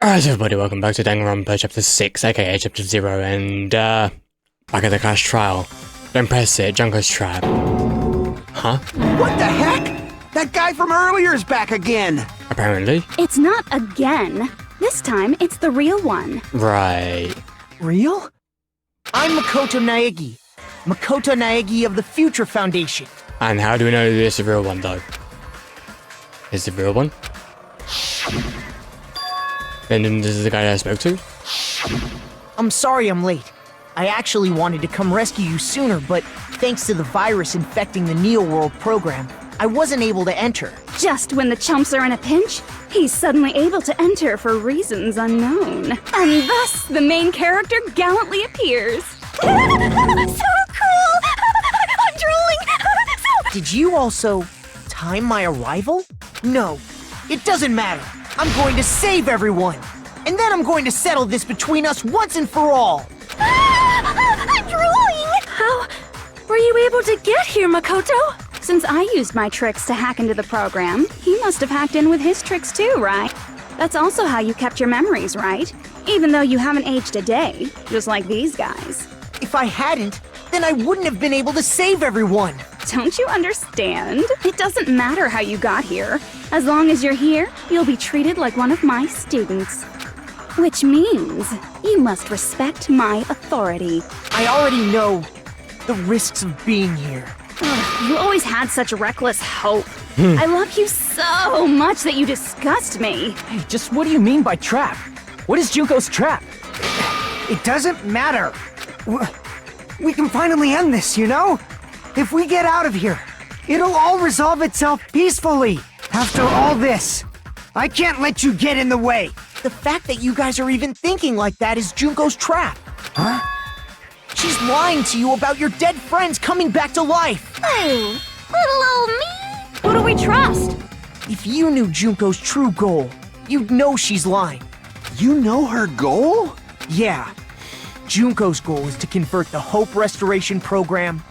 Alright everybody, welcome back to Danganronpa Chapter 6, aka Chapter 0, and back at the Clash Trial. Don't press it, Junko's trap. Huh? What the heck? That guy from earlier is back again! Apparently. It's not again. This time, it's the real one. Right. Real? I'm Makoto Naegi. Makoto Naegi of the Future Foundation. And how do we know this is the real one, though? Is it the real one? Then this is the guy that I spoke to? I'm sorry I'm late. I actually wanted to come rescue you sooner, but thanks to the virus infecting the Neo World program, I wasn't able to enter. Just when the chumps are in a pinch, he's suddenly able to enter for reasons unknown. And thus, the main character gallantly appears. So cool! I'm drooling! Did you also time my arrival? No, it doesn't matter. I'm going to save everyone. And then I'm going to settle this between us once and for all. I'm drooling! How were you able to get here, Makoto? Since I used my tricks to hack into the program, he must have hacked in with his tricks too, right? That's also how you kept your memories, right? Even though you haven't aged a day, just like these guys. If I hadn't, then I wouldn't have been able to save everyone. Don't you understand? It doesn't matter how you got here. As long as you're here, you'll be treated like one of my students. Which means you must respect my authority. I already know the risks of being here. Ugh, you always had such reckless hope. I love you so much that you disgust me. Hey, just what do you mean by trap? What is Junko's trap? It doesn't matter. We can finally end this, you know? If we get out of here, it'll all resolve itself peacefully. After all this, I can't let you get in the way. The fact that you guys are even thinking like that is Junko's trap. Huh? She's lying to you about your dead friends coming back to life. Oh, little old me. Who do we trust? If you knew Junko's true goal, you'd know she's lying. You know her goal? Yeah. Junko's goal is to convert the Hope Restoration Program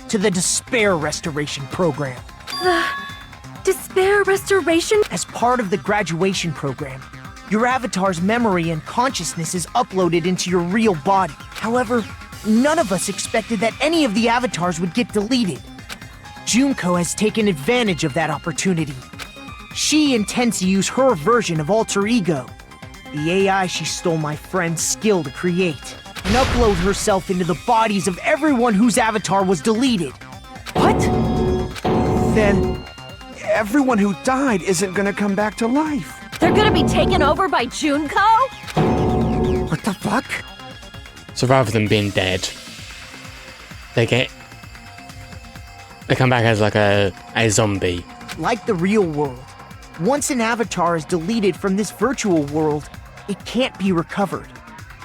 to the Despair Restoration Program. The Despair Restoration? As part of the graduation program, your avatar's memory and consciousness is uploaded into your real body. However, none of us expected that any of the avatars would get deleted. Junko has taken advantage of that opportunity. She intends to use her version of Alter Ego, the AI she stole my friend's skill to create, and upload herself into the bodies of everyone whose avatar was deleted. What? Then everyone who died isn't gonna come back to life. They're gonna be taken over by Junko? What the fuck? So rather than being dead, they come back as like a zombie. Like the real world, once an avatar is deleted from this virtual world, it can't be recovered.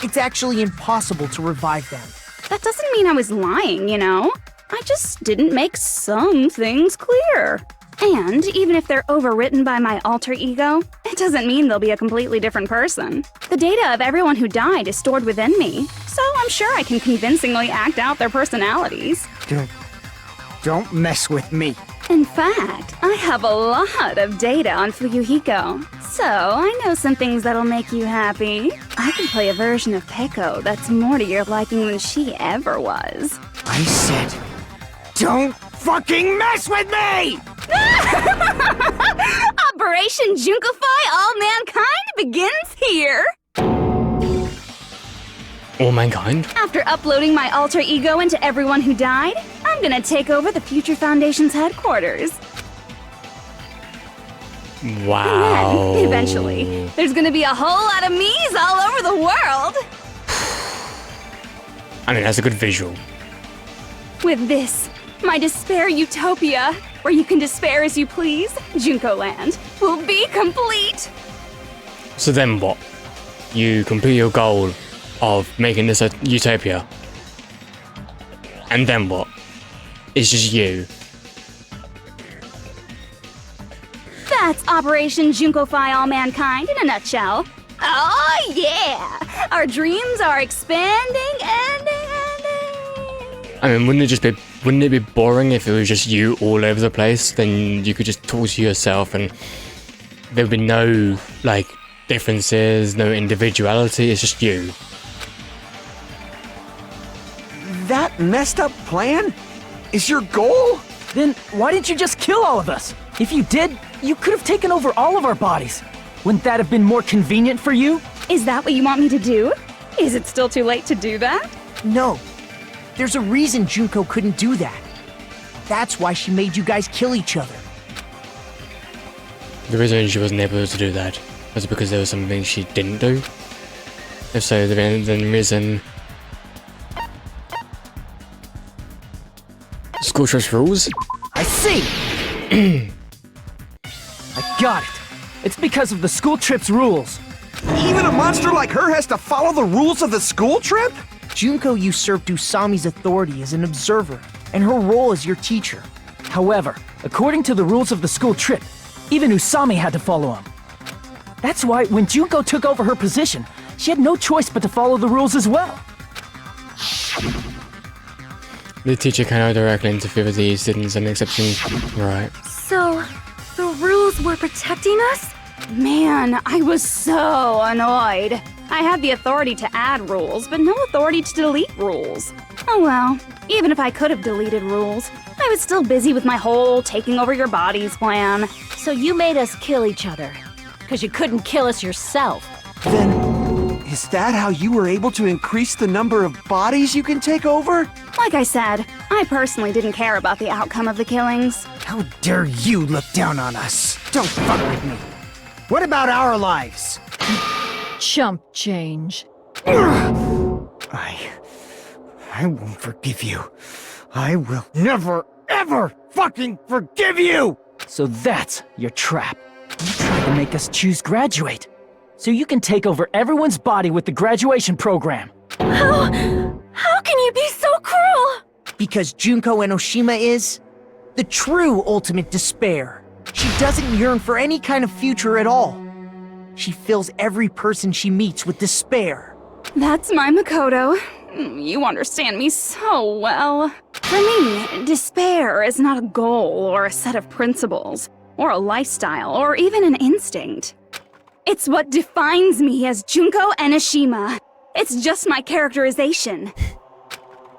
It's actually impossible to revive them. That doesn't mean I was lying, you know? I just didn't make some things clear. And even if they're overwritten by my alter ego, it doesn't mean they'll be a completely different person. The data of everyone who died is stored within me, so I'm sure I can convincingly act out their personalities. Don't mess with me. In fact, I have a lot of data on Fuyuhiko, so I know some things that'll make you happy. I can play a version of Peko that's more to your liking than she ever was. I said, don't fucking mess with me! Operation Junkify All Mankind begins here! All mankind? After uploading my alter ego into everyone who died, I'm gonna take over the Future Foundation's headquarters. Wow. And then, eventually, there's gonna be a whole lot of me's all over the world! I mean, that's a good visual. With this, my despair utopia, where you can despair as you please, Junko Land, will be complete! So then what? You complete your goal of making this a utopia. And then what? It's just you. That's Operation Junkify All Mankind in a nutshell. Oh yeah! Our dreams are expanding and... I mean, wouldn't it be boring if it was just you all over the place? Then you could just talk to yourself and there would be no, like, differences, no individuality, it's just you. That messed up plan is your goal? Then why didn't you just kill all of us? If you did, you could have taken over all of our bodies. Wouldn't that have been more convenient for you? Is that what you want me to do? Is it still too late to do that? No. There's a reason Junko couldn't do that. That's why she made you guys kill each other. The reason she wasn't able to do that was because there was something she didn't do. If so, then the reason... School trust rules? I see! I got it. It's because of the school trip's rules. Even a monster like her has to follow the rules of the school trip? Junko usurped Usami's authority as an observer, and her role as your teacher. However, according to the rules of the school trip, even Usami had to follow them. That's why when Junko took over her position, she had no choice but to follow the rules as well. The teacher cannot directly interfere with the students and exceptions. Right. So, the rules were protecting us? Man, I was so annoyed. I had the authority to add rules, but no authority to delete rules. Oh well, even if I could have deleted rules, I was still busy with my whole taking over your bodies plan. So you made us kill each other. Because you couldn't kill us yourself. Then, is that how you were able to increase the number of bodies you can take over? Like I said, I personally didn't care about the outcome of the killings. How dare you look down on us? Don't fuck with me. What about our lives? Chump change. I won't forgive you. I will never, ever fucking forgive you! So that's your trap. You tried to make us choose graduate. So you can take over everyone's body with the graduation program. How can you be so cruel? Because Junko Enoshima is the true ultimate despair. She doesn't yearn for any kind of future at all. She fills every person she meets with despair. That's my Makoto. You understand me so well. For me, despair is not a goal or a set of principles, or a lifestyle, or even an instinct. It's what defines me as Junko Enoshima. It's just my characterization.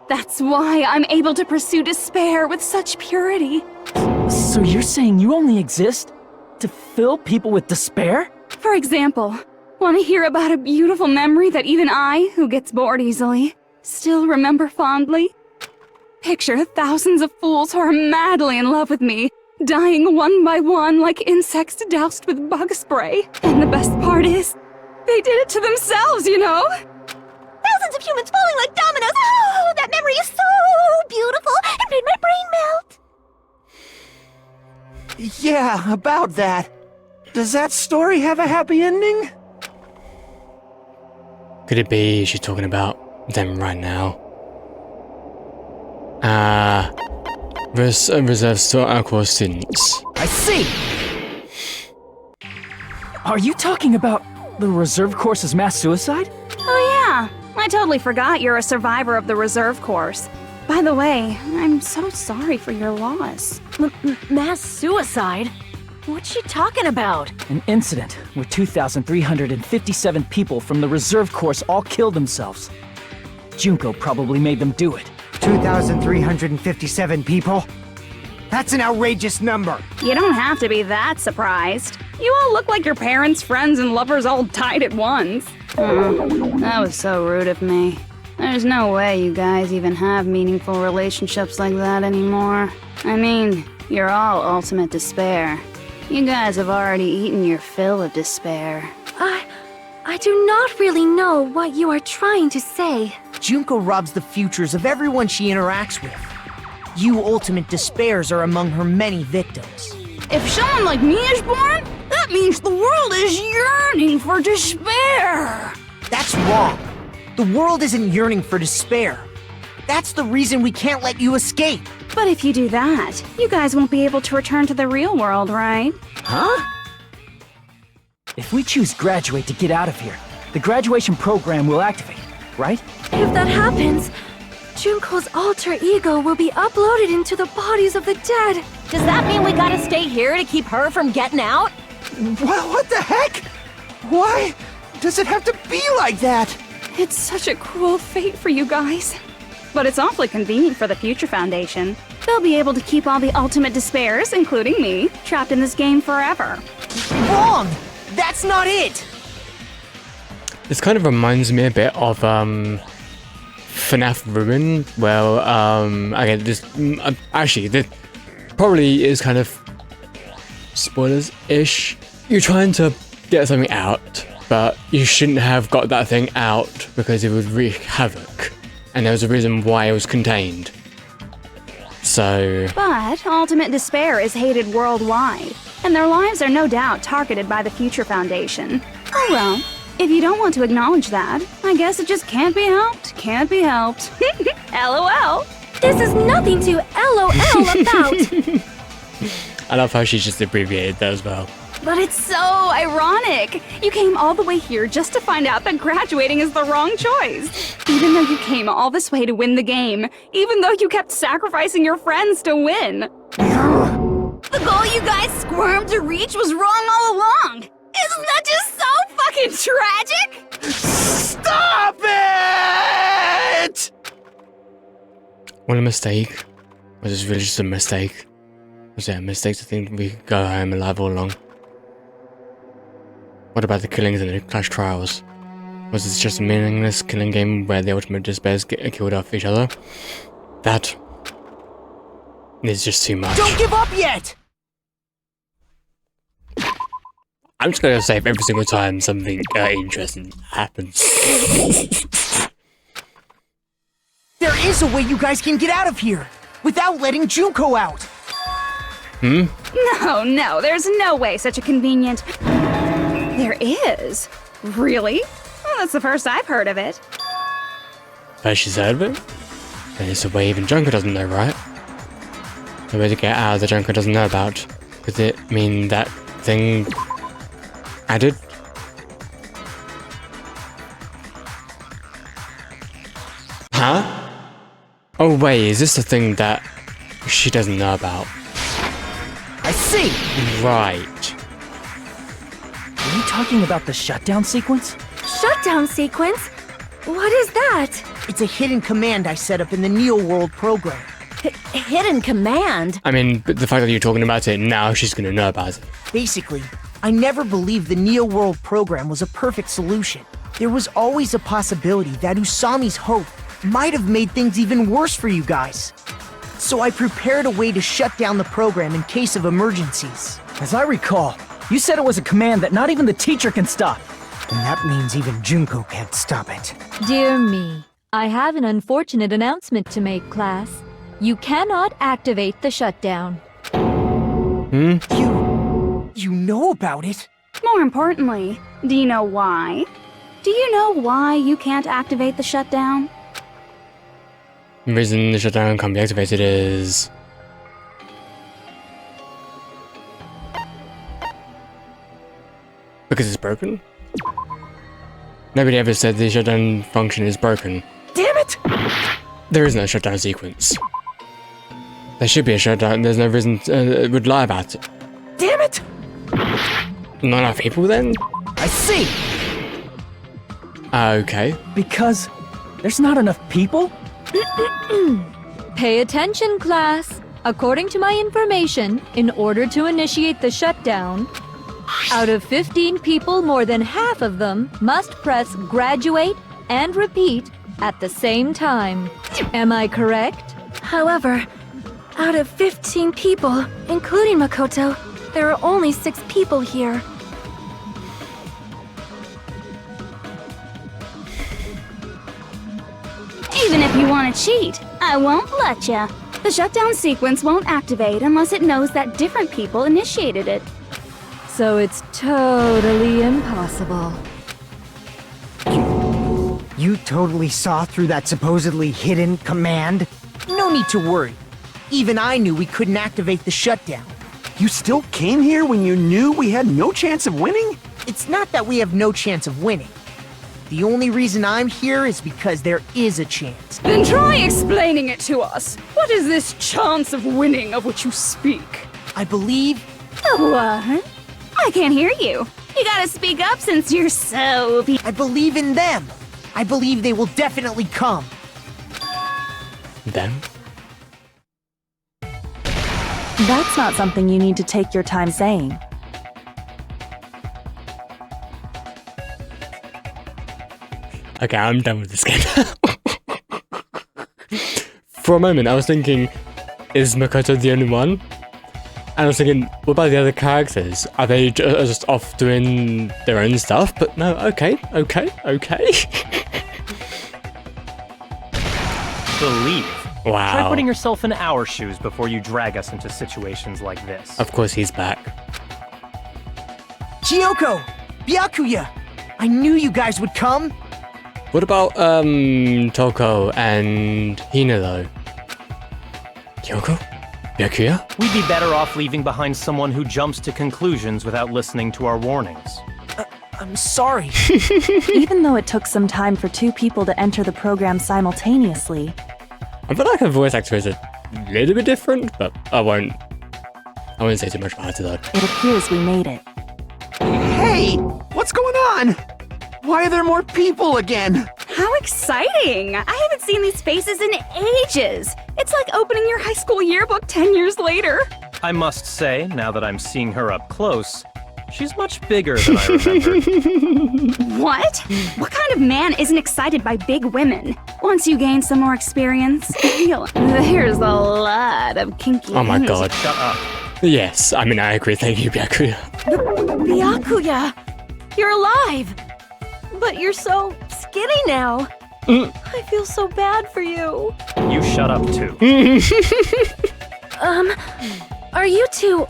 That's why I'm able to pursue despair with such purity. So you're saying you only exist to fill people with despair? For example, want to hear about a beautiful memory that even I, who gets bored easily, still remember fondly? Picture thousands of fools who are madly in love with me, dying one by one like insects doused with bug spray. And the best part is, they did it to themselves, you know? Thousands of humans falling like dominoes. Oh, that memory is so beautiful. It made my brain melt. Yeah, about that. Does that story have a happy ending? Could it be she's talking about them right now? Reserves to alcohol students. I see! Are you talking about the reserve course's mass suicide? Oh yeah, I totally forgot you're a survivor of the reserve course. By the way, I'm so sorry for your loss. Mass suicide? What's she talking about? An incident where 2,357 people from the reserve course all killed themselves. Junko probably made them do it. 2,357 people? That's an outrageous number. You don't have to be that surprised. You all look like your parents, friends, and lovers all died at once. That was so rude of me. There's no way you guys even have meaningful relationships like that anymore. I mean, you're all ultimate despair. You guys have already eaten your fill of despair. I do not really know what you are trying to say. Junko robs the futures of everyone she interacts with. You ultimate despairs are among her many victims. If someone like me is born, that means the world is yearning for despair. That's wrong. The world isn't yearning for despair. That's the reason we can't let you escape. But if you do that, you guys won't be able to return to the real world, right? Huh? If we choose graduate to get out of here, the graduation program will activate, right? If that happens, Junko's alter ego will be uploaded into the bodies of the dead. Does that mean we gotta stay here to keep her from getting out? What the heck? Why does it have to be like that? It's such a cruel fate for you guys. But it's awfully convenient for the Future Foundation. They'll be able to keep all the ultimate despairs, including me, trapped in this game forever. Wrong! That's not it! This kind of reminds me a bit of FNAF Ruin. Well, okay, actually, this probably is kind of spoilers-ish. You're trying to get something out, but you shouldn't have got that thing out because it would wreak havoc. And there was a reason why it was contained. So... But ultimate despair is hated worldwide, and their lives are no doubt targeted by the Future Foundation. Oh well, if you don't want to acknowledge that, I guess it just can't be helped. Can't be helped. LOL. This is nothing to LOL about. I love how she just abbreviated that as well. But it's so ironic. You came all the way here just to find out that graduating is the wrong choice. Even though you came all this way to win the game. Even though you kept sacrificing your friends to win. The goal you guys squirmed to reach was wrong all along. Isn't that just so fucking tragic? Stop it! What a mistake. Was this really just a mistake? Was it a mistake to think we could go home alive all along? What about the killings and the Clash Trials? Was this just a meaningless killing game where the ultimate despairs get killed off each other? That is just too much. Don't give up yet! I'm just gonna save every single time something interesting happens. There is a way you guys can get out of here without letting Junko out. No, there's no way such a convenient... There is? Really? Well, that's the first I've heard of it. First she's heard of it? And it's a way even Junko doesn't know, right? The way to get out that Junko doesn't know about. Does it mean that thing... added? Huh? Oh wait, is this the thing that she doesn't know about? I see! Right. Are you talking about the shutdown sequence? Shutdown sequence? What is that? It's a hidden command I set up in the Neo World program. Hidden command? I mean, but the fact that you're talking about it now, she's gonna know about it. Basically, I never believed the Neo World program was a perfect solution. There was always a possibility that Usami's hope might have made things even worse for you guys. So I prepared a way to shut down the program in case of emergencies. As I recall, you said it was a command that not even the teacher can stop. And that means even Junko can't stop it. Dear me, I have an unfortunate announcement to make, class. You cannot activate the shutdown. You know about it? More importantly, do you know why? Do you know why you can't activate the shutdown? The reason the shutdown can't be activated is... because it's broken? Nobody ever said the shutdown function is broken. Damn it! There is no shutdown sequence. There should be a shutdown, there's no reason it would lie about it. Damn it! Not enough people then? I see! Okay. Because there's not enough people? Pay attention, class. According to my information, in order to initiate the shutdown, out of 15 people, more than half of them must press graduate and repeat at the same time. Am I correct? However, out of 15 people, including Makoto, there are only 6 people here. Even if you want to cheat, I won't let ya. The shutdown sequence won't activate unless it knows that different people initiated it. So it's totally impossible. You totally saw through that supposedly hidden command? No need to worry. Even I knew we couldn't activate the shutdown. You still came here when you knew we had no chance of winning? It's not that we have no chance of winning. The only reason I'm here is because there is a chance. Then try explaining it to us. What is this chance of winning of which you speak? I believe What? I can't hear you. You gotta speak up since you're so... I believe in them. I believe they will definitely come. Them? That's not something you need to take your time saying. Okay, I'm done with this game. For a moment, I was thinking, is Makoto the only one? And I was thinking, what about the other characters? Are they just off doing their own stuff? But no, okay. Believe. Wow. Try putting yourself in our shoes before you drag us into situations like this. Of course he's back. Kyoko! Byakuya! I knew you guys would come! What about, Toko and Hina, though? Kyoko? Byakuya? We'd be better off leaving behind someone who jumps to conclusions without listening to our warnings. I'm sorry. Even though it took some time for 2 people to enter the program simultaneously, I feel like her voice actor is a little bit different, but I won't say too much about it, though. it appears we made it. Hey! What's going on? Why are there more people again? How exciting! I haven't seen these faces in ages. It's like opening your high school yearbook 10 years later. I must say, now that I'm seeing her up close, she's much bigger than I remembered. What? What kind of man isn't excited by big women? Once you gain some more experience, there's a lot of kinky... Oh my god. Shut up. Yes, I mean, I agree. Thank you, Byakuya. Byakuya! You're alive! But you're so skinny now. I feel so bad for you. You shut up too. Are you two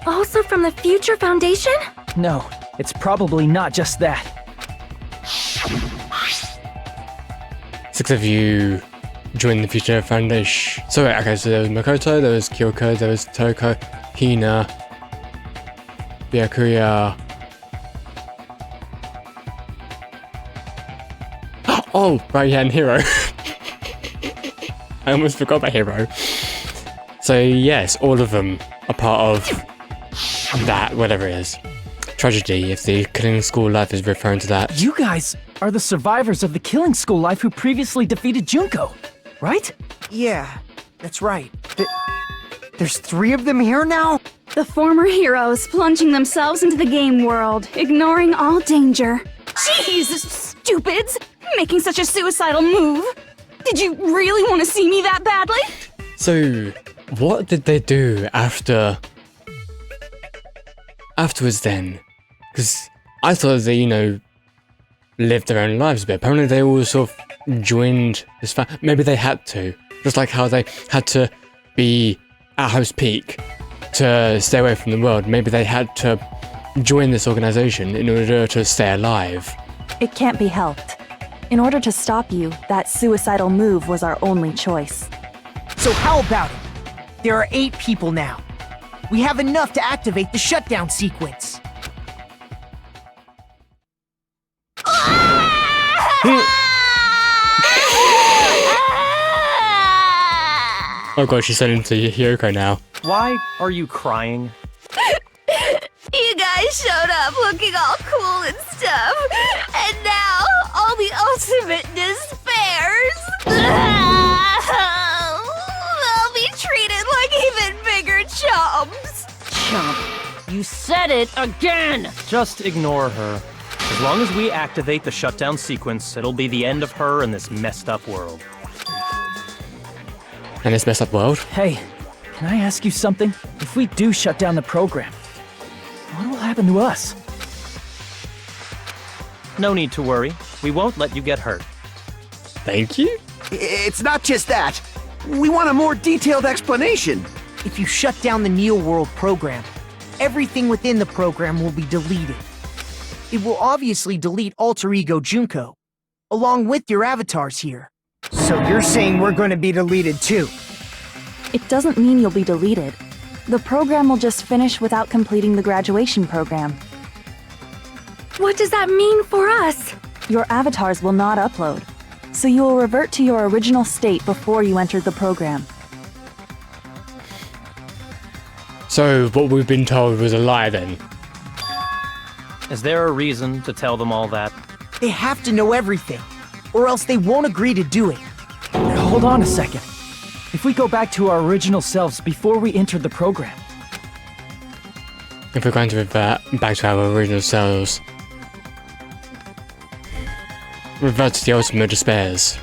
also from the Future Foundation? No, it's probably not just that. 6 of you joined the Future Foundation. So wait, okay, so there was Makoto, there was Kyoko, there was Toko, Hina, Byakuya. Oh, right, yeah, and Hiro. I almost forgot about Hiro. So yes, all of them are part of that, whatever it is. Tragedy, if the Killing School Life is referring to that. You guys are the survivors of the Killing School Life who previously defeated Junko, right? Yeah, that's right. There's 3 of them here now? The former heroes plunging themselves into the game world, ignoring all danger. Jeez, stupids! Making such a suicidal move! Did you really want to see me that badly? So, what did they do afterwards then? Because I thought they, lived their own lives, but apparently they all sort of joined this maybe they had to. Just like how they had to be at Hope's Peak to stay away from the world. Maybe they had to join this organization in order to stay alive. It can't be helped. In order to stop you, that suicidal move was our only choice. So how about it? There are 8 people now. We have enough to activate the shutdown sequence. Oh god, she's turning into Hyoko now. Why are you crying? You guys showed up looking all cool and stuff, and now all the ultimate despairs. They'll be treated like even bigger chumps. Chump, you said it again! Just ignore her. As long as we activate the shutdown sequence, it'll be the end of her in this messed up world. And this messed up world? Hey, can I ask you something? If we do shut down the program, what will happen to us? No need to worry. We won't let you get hurt. Thank you? It's not just that. We want a more detailed explanation. If you shut down the Neo World program, everything within the program will be deleted. It will obviously delete Alter Ego Junko, along with your avatars here. So you're saying we're going to be deleted too? It doesn't mean you'll be deleted. The program will just finish without completing the graduation program. What does that mean for us? Your avatars will not upload, so you will revert to your original state before you entered the program. So what we've been told was a lie then? Is there a reason to tell them all that? They have to know everything, or else they won't agree to do it. Hold on a second. If we go back to our original selves before we entered the program, If we're going to revert back to our original selves, revert to the ultimate despairs.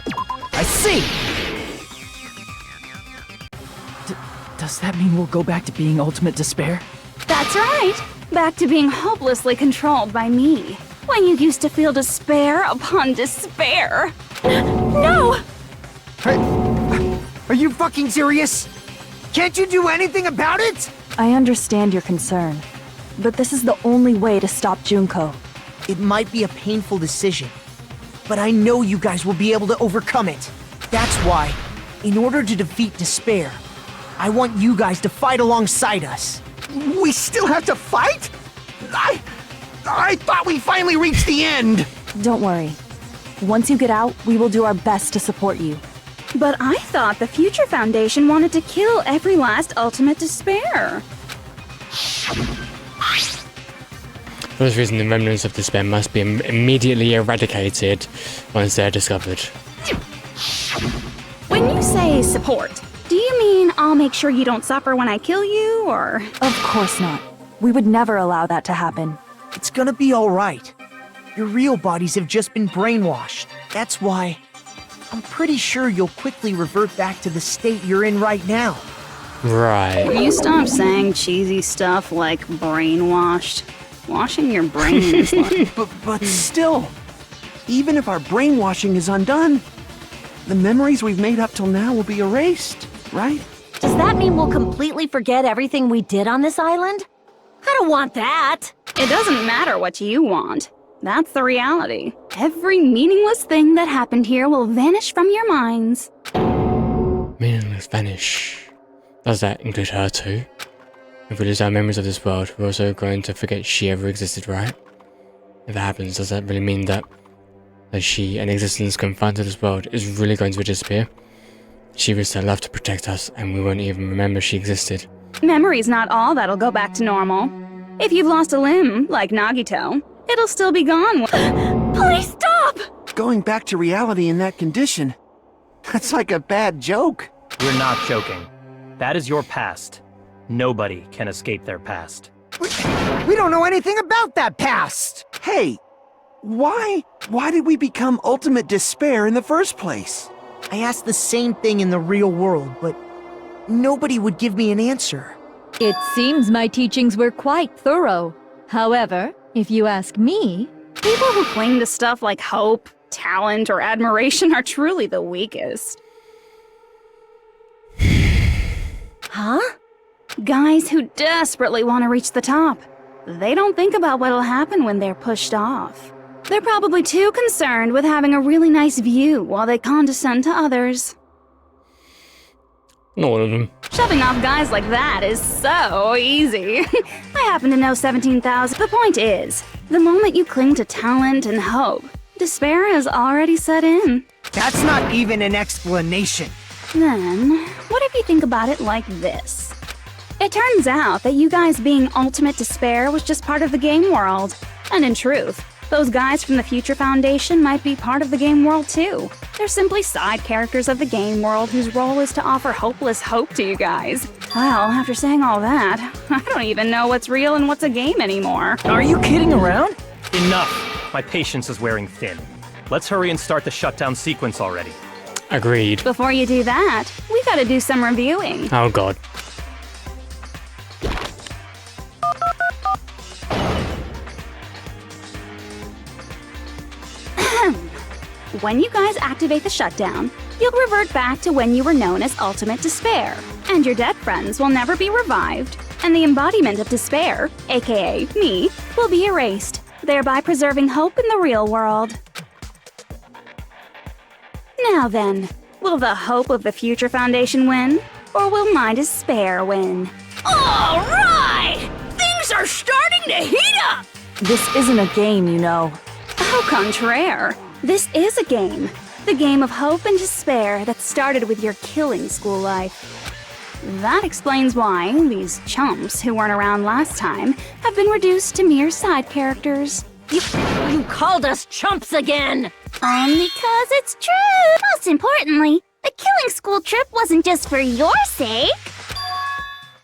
I see! Does that mean we'll go back to being ultimate despair? That's right! Back to being hopelessly controlled by me. When you used to feel despair upon despair. No! Are you fucking serious? Can't you do anything about it? I understand your concern, but this is the only way to stop Junko. It might be a painful decision, but I know you guys will be able to overcome it. That's why, in order to defeat despair, I want you guys to fight alongside us. We still have to fight? I thought we finally reached the end! Don't worry. Once you get out, we will do our best to support you. But I thought the Future Foundation wanted to kill every last ultimate despair. For this reason, the remnants of despair must be immediately eradicated once they're discovered. When you say support, do you mean I'll make sure you don't suffer when I kill you, or...? Of course not. We would never allow that to happen. It's gonna be alright. Your real bodies have just been brainwashed. That's why I'm pretty sure you'll quickly revert back to the state you're in right now. Right. Will you stop saying cheesy stuff like brainwashed? Washing your brain is like... But still, even if our brainwashing is undone, the memories we've made up till now will be erased, right? Does that mean we'll completely forget everything we did on this island? I don't want that. It doesn't matter what you want. That's the reality. Every meaningless thing that happened here will vanish from your minds. Meaningless vanish. Does that include her too? If we lose our memories of this world, we're also going to forget she ever existed, right? If that happens, does that really mean that she, an existence confined to this world, is really going to disappear? She risked her life to protect us, and we won't even remember she existed. Memory's not all that'll go back to normal. If you've lost a limb, like Nagito, it'll still be gone. Please stop! Going back to reality in that condition, that's like a bad joke. We're not joking. That is your past. Nobody can escape their past. We don't know anything about that past! Hey, why did we become ultimate despair in the first place? I asked the same thing in the real world, but nobody would give me an answer. It seems my teachings were quite thorough. However, if you ask me, People who cling to stuff like hope, talent, or admiration are truly the weakest. Huh? Guys who desperately want to reach the top. They don't think about what'll happen when they're pushed off. They're probably too concerned with having a really nice view while they condescend to others. Not all of them. Shoving off guys like that is so easy. I happen to know 17,000. The point is, the moment you cling to talent and hope, despair has already set in. That's not even an explanation. Then, what if you think about it like this? It turns out that you guys being ultimate despair was just part of the game world. And in truth, those guys from the Future Foundation might be part of the game world too. They're simply side characters of the game world whose role is to offer hopeless hope to you guys. Well, after saying all that, I don't even know what's real and what's a game anymore. Are you kidding around? Enough! My patience is wearing thin. Let's hurry and start the shutdown sequence already. Agreed. Before you do that, we gotta do some reviewing. Oh god. When you guys activate the shutdown, you'll revert back to when you were known as Ultimate Despair, and your dead friends will never be revived, and the embodiment of despair, aka me, will be erased, thereby preserving hope in the real world. Now then, will the hope of the Future Foundation win, or will my despair win? All right! Things are starting to heat up! This isn't a game, you know. Au contraire, this is a game. The game of hope and despair that started with your killing school life. That explains why these chumps who weren't around last time have been reduced to mere side characters. You called us chumps again! Because it's true! Most importantly, the killing school trip wasn't just for your sake.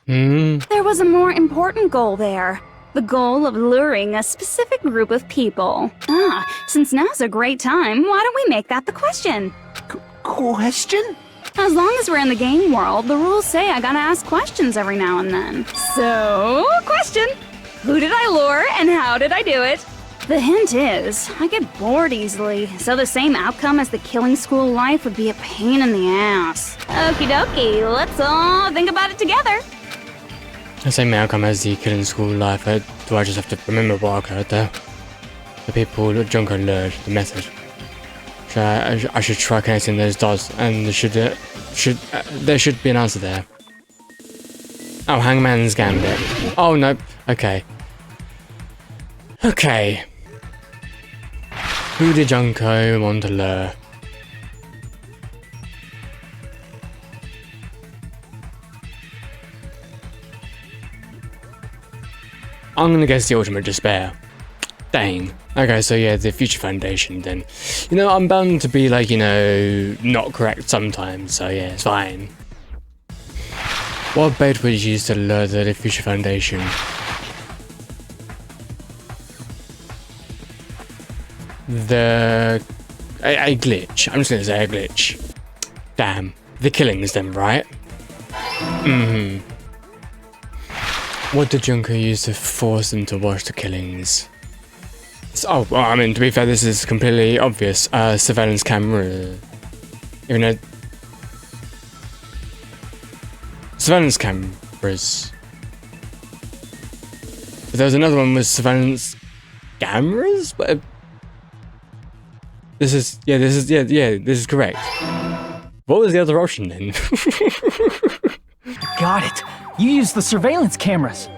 There was a more important goal there. The goal of luring a specific group of people. Since now's a great time, why don't we make that the question? Question? As long as we're in the game world, the rules say I gotta ask questions every now and then. So, question! Who did I lure and how did I do it? The hint is, I get bored easily, so the same outcome as the killing school life would be a pain in the ass. Okie dokie, let's all think about it together. The same outcome as the killing school life. Do I just have to remember what occurred there? The people that Junko lured, the method. I should try connecting those dots, and there should be an answer there. Oh, Hangman's Gambit. Oh no. Okay. Okay. Who did Junko want to lure? I'm gonna guess the Ultimate Despair. Dang. Okay, so yeah, the Future Foundation then. You know, I'm bound to be like, you know, not correct sometimes, so yeah, it's fine. What bait would you use to lure the Future Foundation? A glitch. I'm just gonna say a glitch. Damn. The killings then, right? What did Junko use to force them to watch the killings? Oh, well, I mean, to be fair, this is completely obvious. Surveillance camera. Even though... Surveillance cameras. But there was another one with surveillance cameras? But... This is correct. What was the other option then? Got it. You used the surveillance cameras.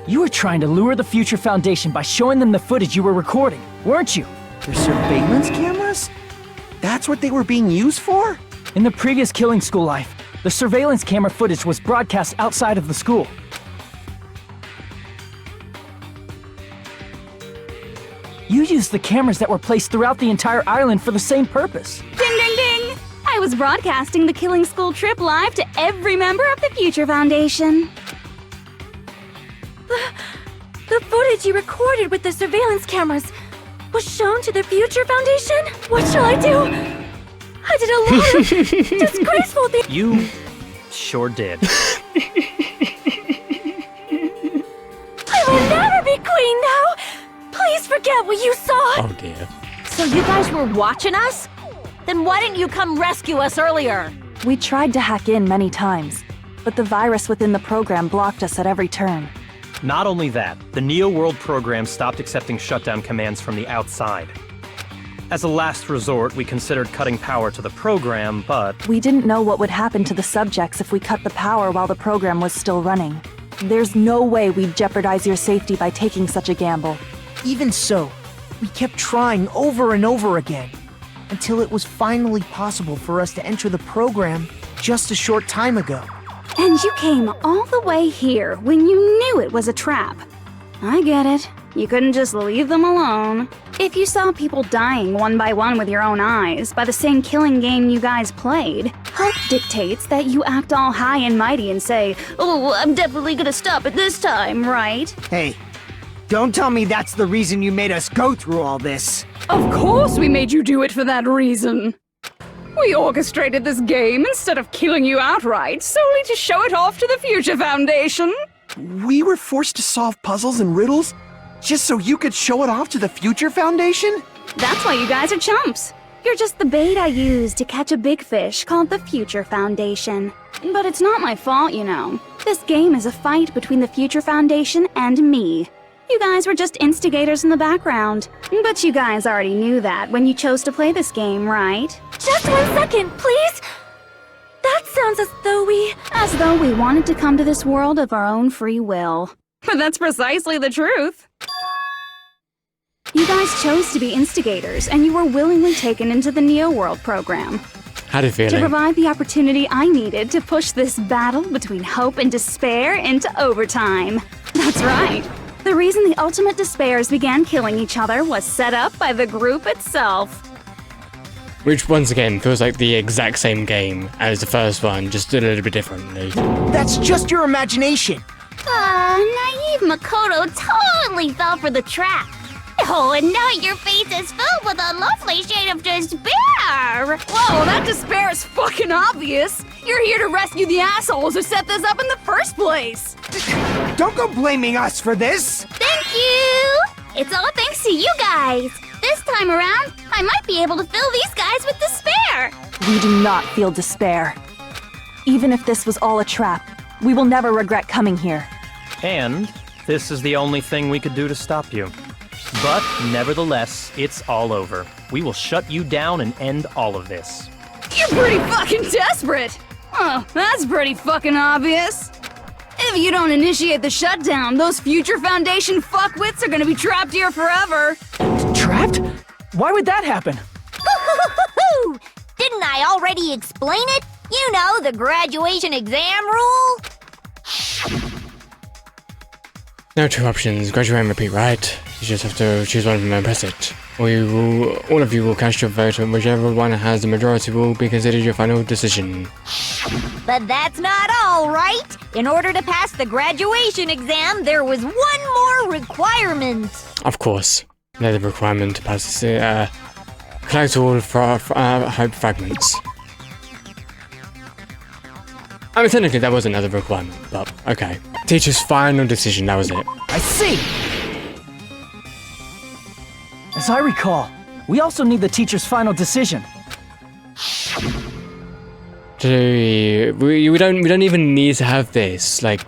You were trying to lure the Future Foundation by showing them the footage you were recording, weren't you? The surveillance cameras? That's what they were being used for? In the previous killing school life, the surveillance camera footage was broadcast outside of the school. You used the cameras that were placed throughout the entire island for the same purpose. Ding ding ding! I was broadcasting the killing school trip live to every member of the Future Foundation. The footage you recorded with the surveillance cameras was shown to the Future Foundation? What shall I do? I did a lot of disgraceful things. You sure did. I will never be queen now! Please forget what you saw! Oh dear. So you guys were watching us? Then why didn't you come rescue us earlier? We tried to hack in many times, but the virus within the program blocked us at every turn. Not only that, the Neo World program stopped accepting shutdown commands from the outside. As a last resort, we considered cutting power to the program, but... We didn't know what would happen to the subjects if we cut the power while the program was still running. There's no way we'd jeopardize your safety by taking such a gamble. Even so, we kept trying over and over again, until it was finally possible for us to enter the program just a short time ago. And you came all the way here when you knew it was a trap. I get it. You couldn't just leave them alone. If you saw people dying one by one with your own eyes by the same killing game you guys played, hope dictates that you act all high and mighty and say, "Oh, I'm definitely gonna stop it this time, right?" Hey, don't tell me that's the reason you made us go through all this. Of course we made you do it for that reason. We orchestrated this game instead of killing you outright, solely to show it off to the Future Foundation. We were forced to solve puzzles and riddles just so you could show it off to the Future Foundation? That's why you guys are chumps. You're just the bait I used to catch a big fish called the Future Foundation. But it's not my fault, you know. This game is a fight between the Future Foundation and me. You guys were just instigators in the background. But you guys already knew that when you chose to play this game, right? Just 1 second, please! That sounds as though we wanted to come to this world of our own free will. But that's precisely the truth. You guys chose to be instigators, and you were willingly taken into the Neo World program. Had a To feeling. provide the opportunity I needed to push this battle between hope and despair into overtime. That's right. The reason the ultimate despairs began killing each other was set up by the group itself. Which, once again, feels like the exact same game as the first one, just a little bit differently. That's just your imagination. Naive Makoto totally fell for the trap. Oh, and now your face is filled with a lovely shade of despair! Whoa, that despair is fucking obvious! You're here to rescue the assholes who set this up in the first place! Don't go blaming us for this! Thank you! It's all thanks to you guys! This time around, I might be able to fill these guys with despair! We do not feel despair. Even if this was all a trap, we will never regret coming here. And this is the only thing we could do to stop you. But nevertheless, it's all over. We will shut you down and end all of this. You're pretty fucking desperate! Oh, that's pretty fucking obvious. If you don't initiate the shutdown, those future Foundation fuckwits are gonna be trapped here forever. Trapped? Why would that happen? Hoo-hoo-hoo-hoo! Didn't I already explain it? You know, the graduation exam rule? No two options, graduate and repeat, right? You just have to choose one of them and press it. All of you will cast your vote, and whichever one has the majority will be considered your final decision. But that's not all, right? In order to pass the graduation exam, there was one more requirement. Of course, there's a requirement to pass this, collect all hope fragments. I mean, technically that was another requirement, but okay. Teacher's final decision, that was it. I see. As I recall, we also need the teacher's final decision. We don't even need to have this, like,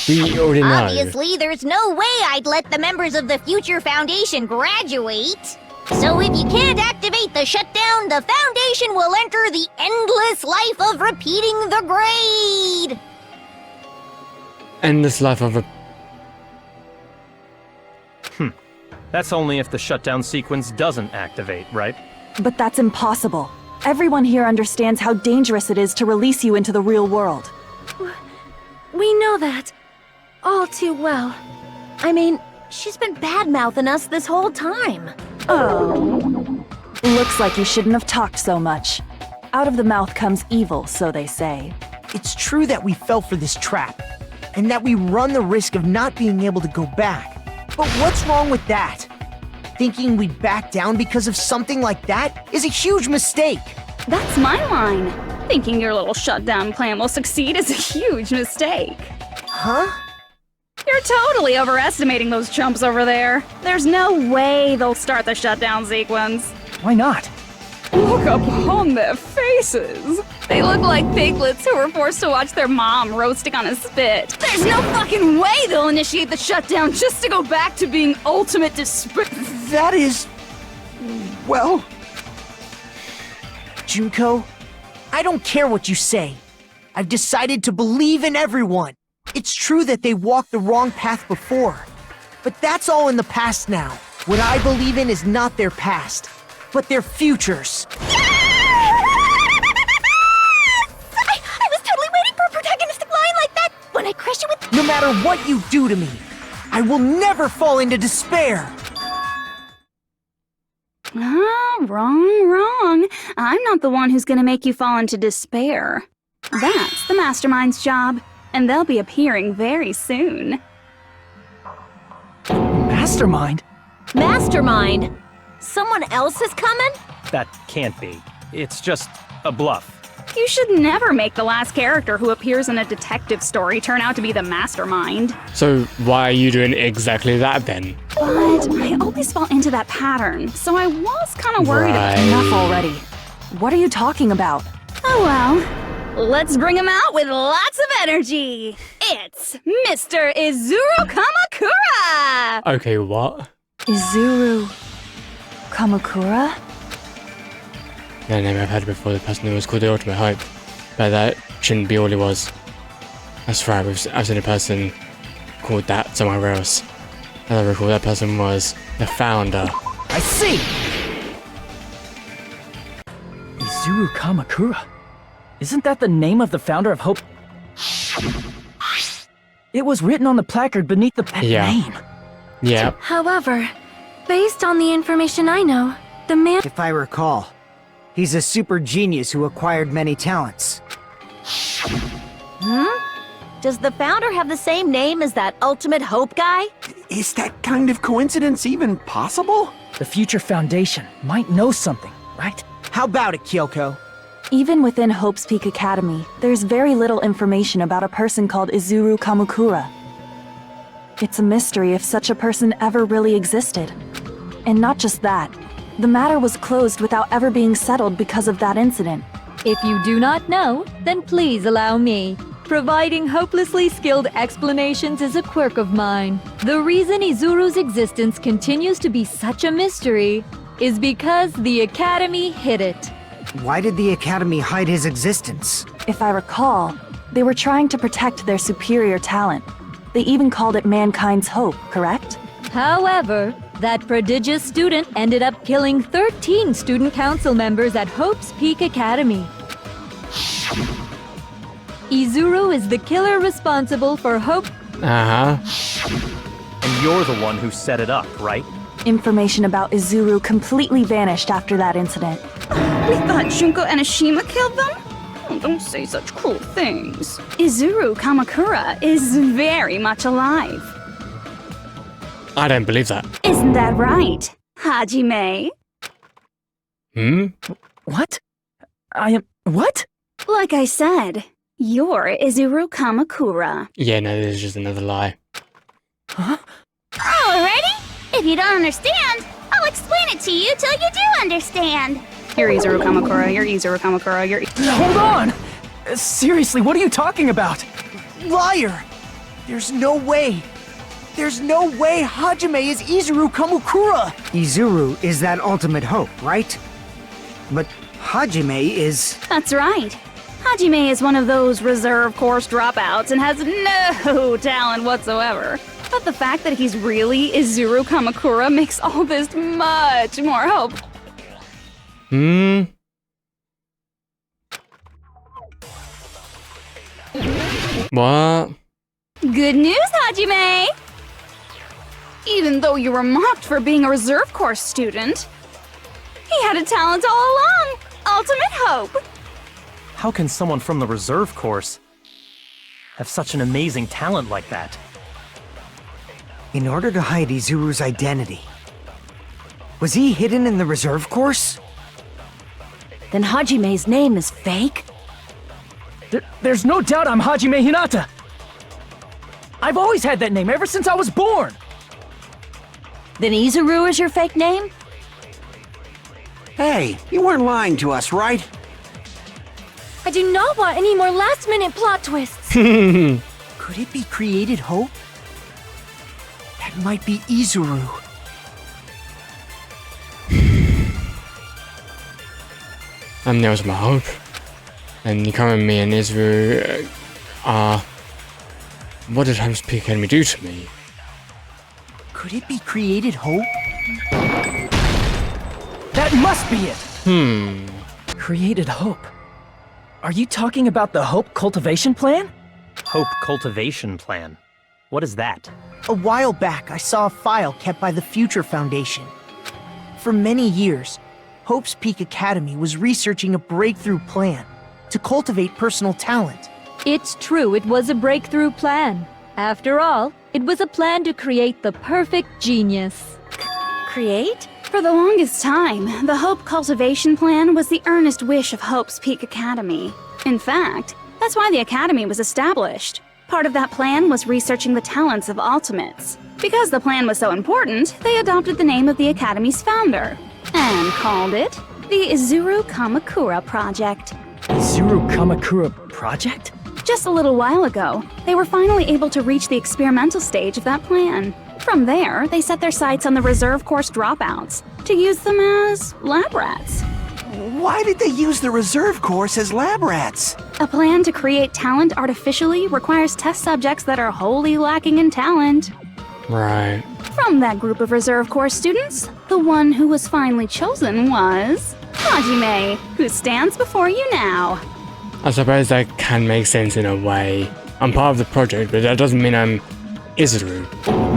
we already know. Obviously, there's no way I'd let the members of the Future Foundation graduate. So if you can't activate the shutdown, the Foundation will enter the endless life of repeating the grade! Endless life of a... That's only if the shutdown sequence doesn't activate, right? But that's impossible. Everyone here understands how dangerous it is to release you into the real world. We know that. All too well. I mean, she's been bad-mouthing us this whole time. Oh. Looks like you shouldn't have talked so much. Out of the mouth comes evil, so they say. It's true that we fell for this trap, and that we run the risk of not being able to go back. But what's wrong with that? Thinking we'd back down because of something like that is a huge mistake. That's my line. Thinking your little shutdown plan will succeed is a huge mistake. Huh? You're totally overestimating those chumps over there. There's no way they'll start the shutdown sequence. Why not? Look upon their faces. They look like piglets who were forced to watch their mom roasting on a spit. There's no fucking way they'll initiate the shutdown just to go back to being ultimate despair. That is... well... Junko, I don't care what you say. I've decided to believe in everyone. It's true that they walked the wrong path before, but that's all in the past now. What I believe in is not their past, but their futures. I was totally waiting for a protagonistic line like that when I crush you with... No matter what you do to me, I will never fall into despair. Ah, wrong. I'm not the one who's gonna make you fall into despair. That's the Mastermind's job, and they'll be appearing very soon. Mastermind? Mastermind? Someone else is coming? That can't be. It's just a bluff. You should never make the last character who appears in a detective story turn out to be the Mastermind. So why are you doing exactly that then? But I always fall into that pattern, so I was kind of worried about Right. Enough already. What are you talking about? Oh well, let's bring him out with lots of energy. It's Mr. Izuru Kamakura! Okay, what? Izuru... Kamakura? That name I've heard before, the person who was called the Ultimate Hope. But that shouldn't be all he was. That's right, I've seen a person called that somewhere else. As I recall, that person was the founder. I see. Izuru Kamakura. Isn't that the name of the founder of Hope? It was written on the placard beneath the pet name. Yeah. However, based on the information I know, the man— If I recall, he's a super genius who acquired many talents. Does the founder have the same name as that Ultimate Hope guy? Is that kind of coincidence even possible? The Future Foundation might know something, right? How about it, Kyoko? Even within Hope's Peak Academy, there's very little information about a person called Izuru Kamakura. It's a mystery if such a person ever really existed. And not just that, the matter was closed without ever being settled because of that incident. If you do not know, then please allow me. Providing hopelessly skilled explanations is a quirk of mine. The reason Izuru's existence continues to be such a mystery is because the Academy hid it. Why did the Academy hide his existence? If I recall, they were trying to protect their superior talent. They even called it mankind's hope, correct? However, that prodigious student ended up killing 13 student council members at Hope's Peak Academy. Izuru is the killer responsible for Hope. Uh-huh. And you're the one who set it up, right? Information about Izuru completely vanished after that incident. We thought Junko Enoshima killed them? Oh, don't say such cruel things. Izuru Kamakura is very much alive. I don't believe that. Isn't that right, Hajime? What? I am... What? Like I said, you're Izuru Kamakura. Yeah, no, this is just another lie. Alrighty? If you don't understand, I'll explain it to you till you do understand. You're Izuru Kamakura, you're Izuru Kamakura, you're... Hold on! Seriously, what are you talking about? Liar! There's no way! There's no way Hajime is Izuru Kamakura! Izuru is that ultimate hope, right? But Hajime is... That's right. Hajime is one of those reserve course dropouts and has no talent whatsoever. But the fact that he's really Izuru Kamakura makes all this much more hope. What? Good news, Hajime! Even though you were mocked for being a reserve course student, he had a talent all along! Ultimate hope! How can someone from the reserve course have such an amazing talent like that? In order to hide Izuru's identity. Was he hidden in the reserve course? Then Hajime's name is fake? There's no doubt I'm Hajime Hinata! I've always had that name ever since I was born! Then Izuru is your fake name? Hey, you weren't lying to us, right? I do not want any more last-minute plot twists. Could it be created hope? That might be Izuru. There was my hope. And you come with me and Izuru, what did Hope's Peak Academy do to me? Could it be created hope? That must be it! Created hope. Are you talking about the Hope Cultivation Plan? Hope Cultivation Plan. What is that? A while back, I saw a file kept by the Future Foundation. For many years, Hope's Peak Academy was researching a breakthrough plan to cultivate personal talent. It's true, it was a breakthrough plan. After all, it was a plan to create the perfect genius. Create? For the longest time, the Hope Cultivation Plan was the earnest wish of Hope's Peak Academy. In fact, that's why the Academy was established. Part of that plan was researching the talents of Ultimates. Because the plan was so important, they adopted the name of the Academy's founder and called it the Izuru Kamakura Project. Izuru Kamakura Project? Just a little while ago, they were finally able to reach the experimental stage of that plan. From there, they set their sights on the reserve course dropouts to use them as lab rats. Why did they use the reserve course as lab rats? A plan to create talent artificially requires test subjects that are wholly lacking in talent. Right. From that group of reserve course students, the one who was finally chosen was Hajime, who stands before you now. I suppose that can make sense in a way. I'm part of the project, but that doesn't mean I'm Izuru.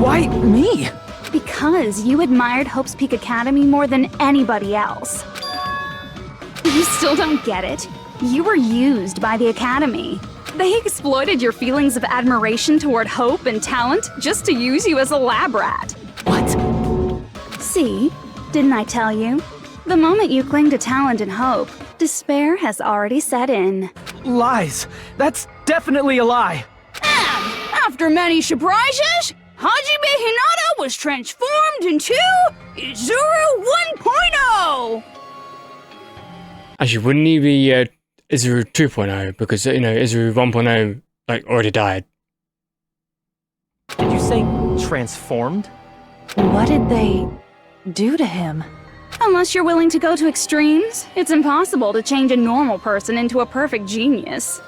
Why me? Because you admired Hope's Peak Academy more than anybody else. You still don't get it? You were used by the Academy. They exploited your feelings of admiration toward hope and talent just to use you as a lab rat. What? See? Didn't I tell you? The moment you cling to talent and hope, despair has already set in. Lies. That's definitely a lie. And after many surprises, Hajime Hinata was transformed into Izuru 1.0! Actually, wouldn't he be Izuru 2.0? Because, Izuru 1.0, already died. Did you say transformed? What did they do to him? Unless you're willing to go to extremes, it's impossible to change a normal person into a perfect genius.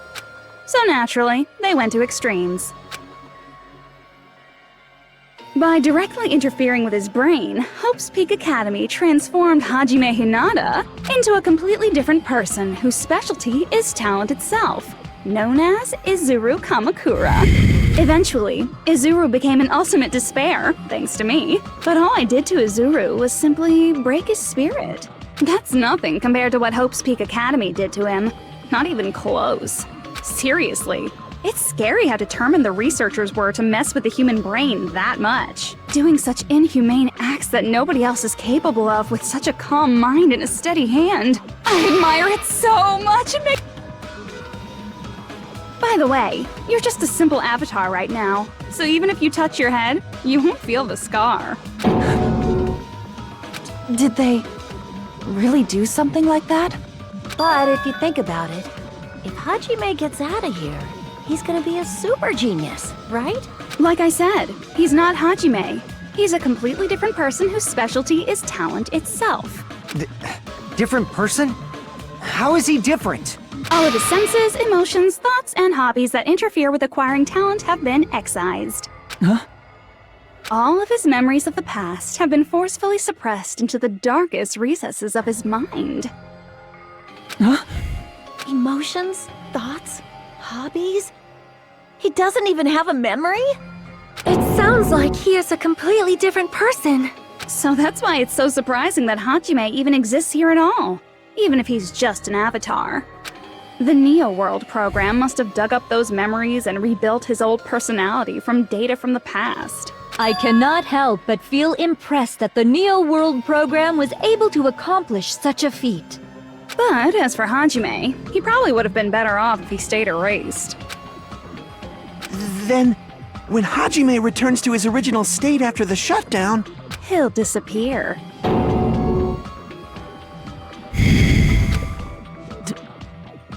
So naturally, they went to extremes. By directly interfering with his brain, Hope's Peak Academy transformed Hajime Hinata into a completely different person whose specialty is talent itself, known as Izuru Kamakura. Eventually, Izuru became an ultimate despair, thanks to me, but all I did to Izuru was simply break his spirit. That's nothing compared to what Hope's Peak Academy did to him, not even close. Seriously. It's scary how determined the researchers were to mess with the human brain that much. Doing such inhumane acts that nobody else is capable of with such a calm mind and a steady hand. I admire it so much. By the way, you're just a simple avatar right now, so even if you touch your head, you won't feel the scar. Did they really do something like that? But if you think about it, if Hajime gets out of here, he's gonna be a super genius, right? Like I said, he's not Hajime. He's a completely different person whose specialty is talent itself. Different person? How is he different? All of his senses, emotions, thoughts, and hobbies that interfere with acquiring talent have been excised. Huh? All of his memories of the past have been forcefully suppressed into the darkest recesses of his mind. Huh? Emotions? Thoughts? Hobbies? He doesn't even have a memory? It sounds like he is a completely different person. So that's why it's so surprising that Hajime even exists here at all, even if he's just an avatar. The Neo World program must have dug up those memories and rebuilt his old personality from data from the past. I cannot help but feel impressed that the Neo World program was able to accomplish such a feat. But as for Hajime, he probably would have been better off if he stayed erased. Then, when Hajime returns to his original state after the shutdown, He'll disappear.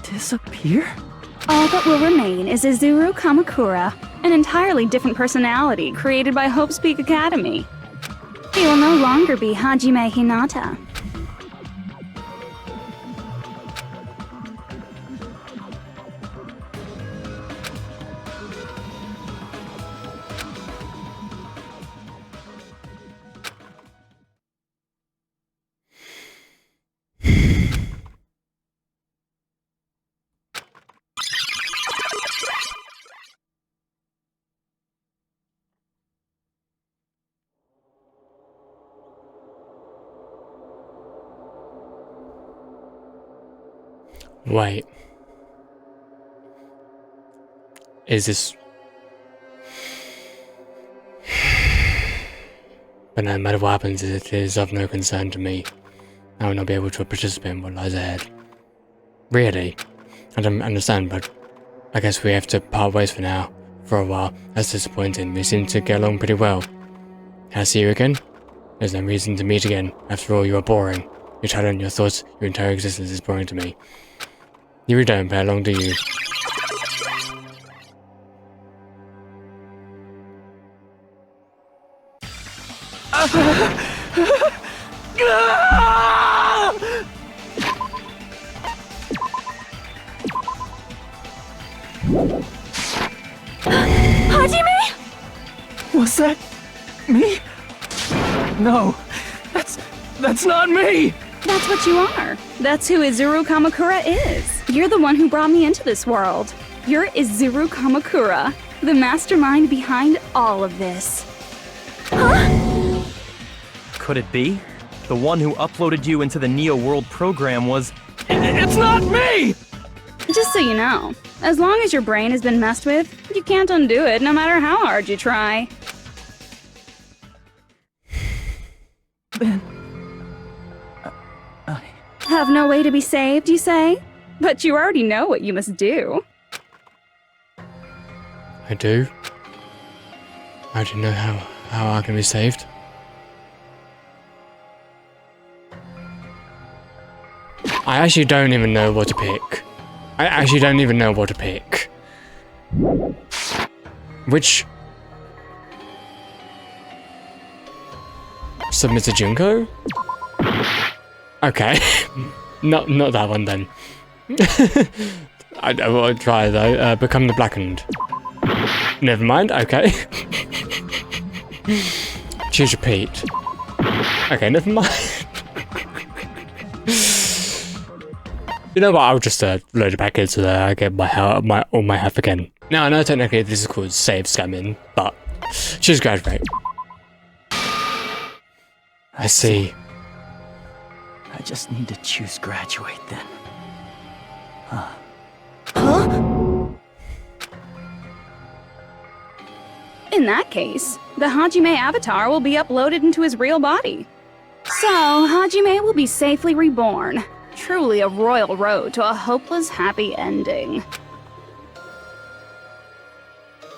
Disappear? All that will remain is Izuru Kamakura, an entirely different personality created by Hope's Peak Academy. He will no longer be Hajime Hinata. Wait. Is this... But no matter what happens, it is of no concern to me. I will not be able to participate in what lies ahead. Really? I don't understand, but I guess we have to part ways for now. For a while. That's disappointing. We seem to get along pretty well. Can I see you again? There's no reason to meet again. After all, you are boring. Your talent, your thoughts, your entire existence is boring to me. You really don't play along, do you? Hajime? Was that me? No, that's not me! That's what you are. That's who Izuru Kamakura is. You're the one who brought me into this world. You're Izuru Kamakura, the mastermind behind all of this. Could it be? The one who uploaded you into the Neo World program was... It's not me! Just so you know, as long as your brain has been messed with, you can't undo it no matter how hard you try. Have no way to be saved, you say? But you already know what you must do. I do. I do know how I can be saved. I actually don't even know what to pick. I actually don't even know what to pick. Which... Submit to Junko? Okay. not that one then. I will try though. Become the Blackened. Never mind, okay. Choose repeat. Okay, never mind. You know what, I'll just load it back into there, get all my health again. Now, I know technically this is called save scamming, but choose graduate. I see. I just need to choose graduate then. In that case, the Hajime avatar will be uploaded into his real body. So, Hajime will be safely reborn. Truly a royal road to a hopeless happy ending.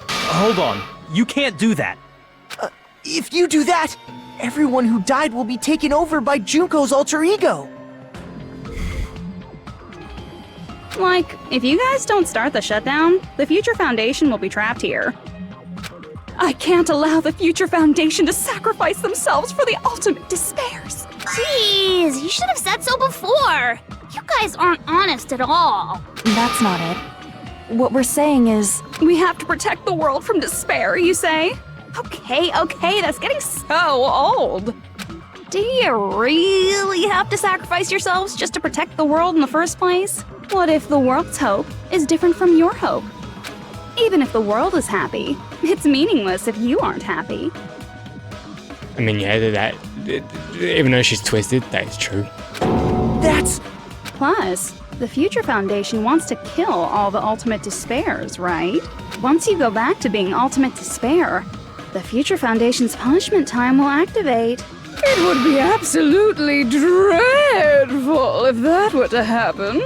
Hold on. You can't do that. If you do that, everyone who died will be taken over by Junko's alter ego. Like, if you guys don't start the shutdown, the Future Foundation will be trapped here. I can't allow the Future Foundation to sacrifice themselves for the ultimate despairs. Jeez, you should have said so before. You guys aren't honest at all. That's not it. What we're saying is... We have to protect the world from despair, you say? Okay, that's getting so old. Do you really have to sacrifice yourselves just to protect the world in the first place? What if the world's hope is different from your hope? Even if the world is happy, it's meaningless if you aren't happy. I mean, yeah, even though she's twisted, that is true. That's... Plus, the Future Foundation wants to kill all the ultimate despairs, right? Once you go back to being ultimate despair, the Future Foundation's punishment time will activate. It would be absolutely dreadful if that were to happen.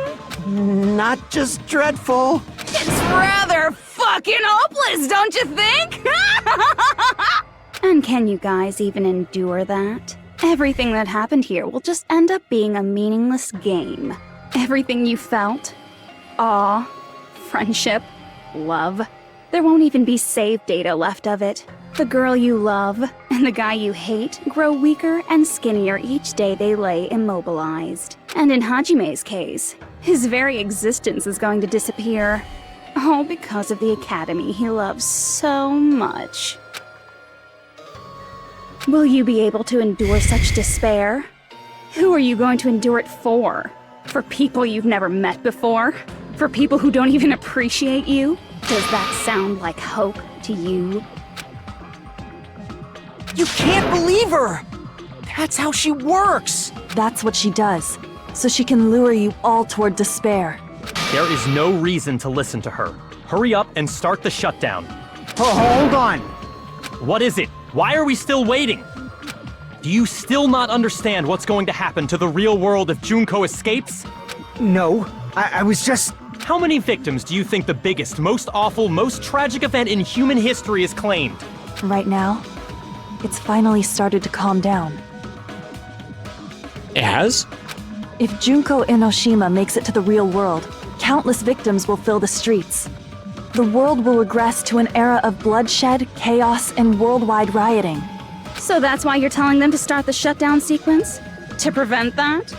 Not just dreadful. It's rather fucking hopeless, don't you think? And can you guys even endure that? Everything that happened here will just end up being a meaningless game. Everything you felt, awe, friendship, love, there won't even be save data left of it. The girl you love and the guy you hate grow weaker and skinnier each day they lay immobilized. And in Hajime's case, his very existence is going to disappear. All because of the academy he loves so much. Will you be able to endure such despair? Who are you going to endure it for? For people you've never met before? For people who don't even appreciate you? Does that sound like hope to you? You can't believe her! That's how she works! That's what she does, so she can lure you all toward despair. There is no reason to listen to her. Hurry up and start the shutdown. Hold on. What is it? Why are we still waiting? Do you still not understand what's going to happen to the real world if Junko escapes? No, I was just... How many victims do you think the biggest, most awful, most tragic event in human history has claimed? Right now, it's finally started to calm down. It has? If Junko Enoshima makes it to the real world, countless victims will fill the streets. The world will regress to an era of bloodshed, chaos, and worldwide rioting. So that's why you're telling them to start the shutdown sequence? To prevent that?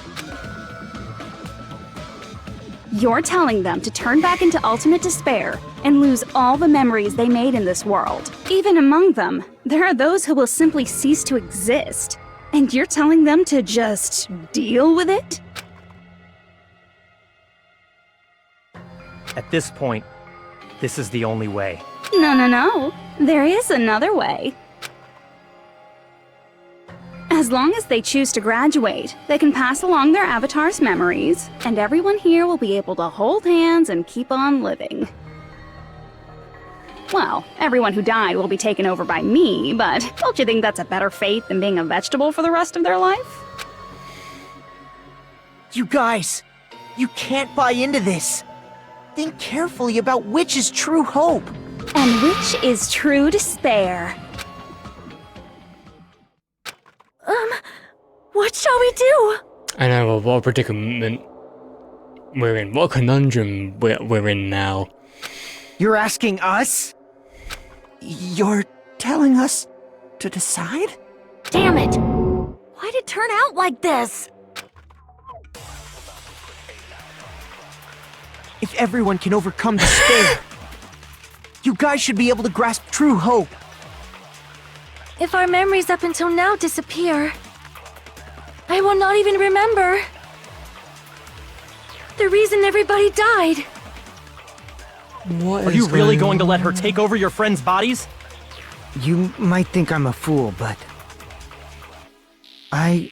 You're telling them to turn back into ultimate despair and lose all the memories they made in this world. Even among them, there are those who will simply cease to exist. And you're telling them to just deal with it? At this point, this is the only way. No. There is another way. As long as they choose to graduate, they can pass along their avatar's memories, and everyone here will be able to hold hands and keep on living. Well, everyone who died will be taken over by me, but don't you think that's a better fate than being a vegetable for the rest of their life? You guys, you can't buy into this. Think carefully about which is true hope. And which is true despair. What shall we do? I know, well, what predicament we're in. What conundrum we're in now. You're asking us? You're telling us to decide? Damn it! Why'd it turn out like this? If everyone can overcome despair, you guys should be able to grasp true hope. If our memories up until now disappear, I will not even remember the reason everybody died. Are you really going to let her take over your friends' bodies? You might think I'm a fool, but I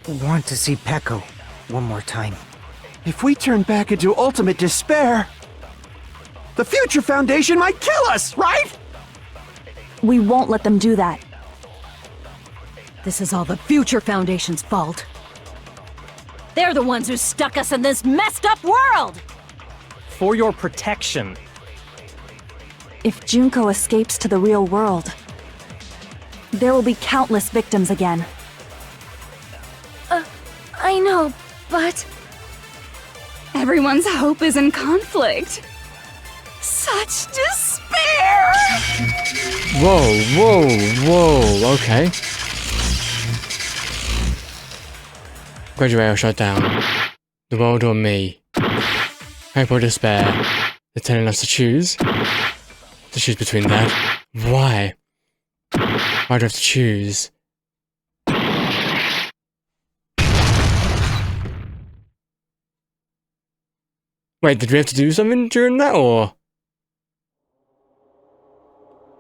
want to see Peko one more time. If we turn back into ultimate despair, the Future Foundation might kill us, right? We won't let them do that. This is all the Future Foundation's fault. They're the ones who stuck us in this messed up world! For your protection. If Junko escapes to the real world, there will be countless victims again. I know, but... Everyone's hope is in conflict. Such despair! Whoa, okay. Graduate or shut down. The world or me. Hope or despair. They're telling us to choose. To choose between that. Why? Why do I have to choose? Wait, did we have to do something during that, or?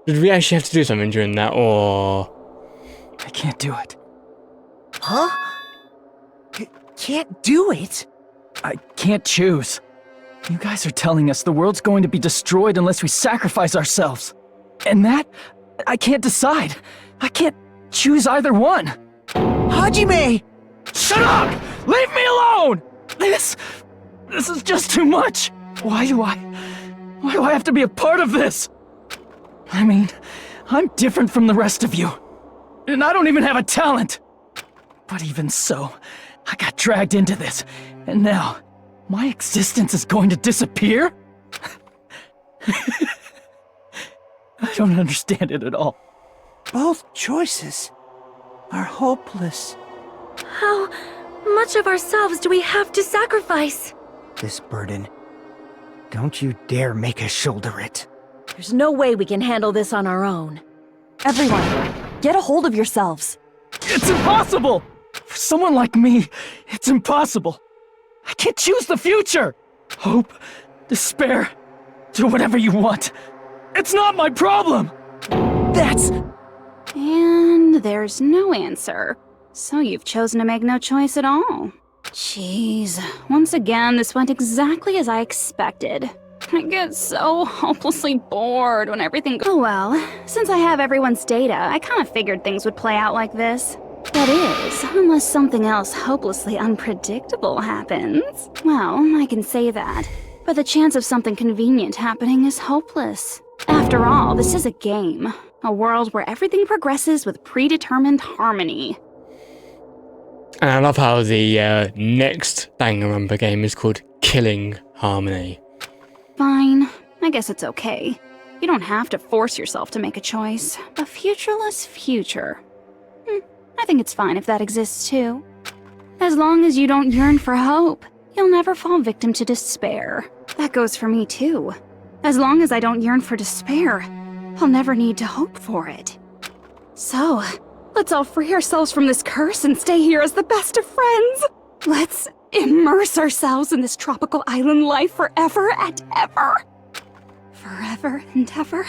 Did we actually have to do something during that, or? I can't do it. Huh? Can't do it? I can't choose. You guys are telling us the world's going to be destroyed unless we sacrifice ourselves. And that, I can't decide. I can't choose either one. Hajime! Shut up! Leave me alone! This is just too much. Why do I have to be a part of this? I mean, I'm different from the rest of you. And I don't even have a talent. But even so, I got dragged into this. And now, my existence is going to disappear? I don't understand it at all. Both choices are hopeless. How much of ourselves do we have to sacrifice? This burden. Don't you dare make us shoulder it. There's no way we can handle this on our own. Everyone, get a hold of yourselves. It's impossible! For someone like me, it's impossible. I can't choose the future! Hope, despair, do whatever you want. It's not my problem! That's... And there's no answer. So you've chosen to make no choice at all. Jeez, once again, this went exactly as I expected. I get so hopelessly bored when everything Oh well, since I have everyone's data, I kind of figured things would play out like this. That is, unless something else hopelessly unpredictable happens. Well, I can say that. But the chance of something convenient happening is hopeless. After all, this is a game. A world where everything progresses with predetermined harmony. And I love how the next Danganronpa game is called Killing Harmony. Fine. I guess it's okay. You don't have to force yourself to make a choice. A futureless future. I think it's fine if that exists too. As long as you don't yearn for hope, you'll never fall victim to despair. That goes for me too. As long as I don't yearn for despair, I'll never need to hope for it. So, Let's all free ourselves from this curse and stay here as the best of friends. Let's immerse ourselves in this tropical island life forever and ever. Forever and ever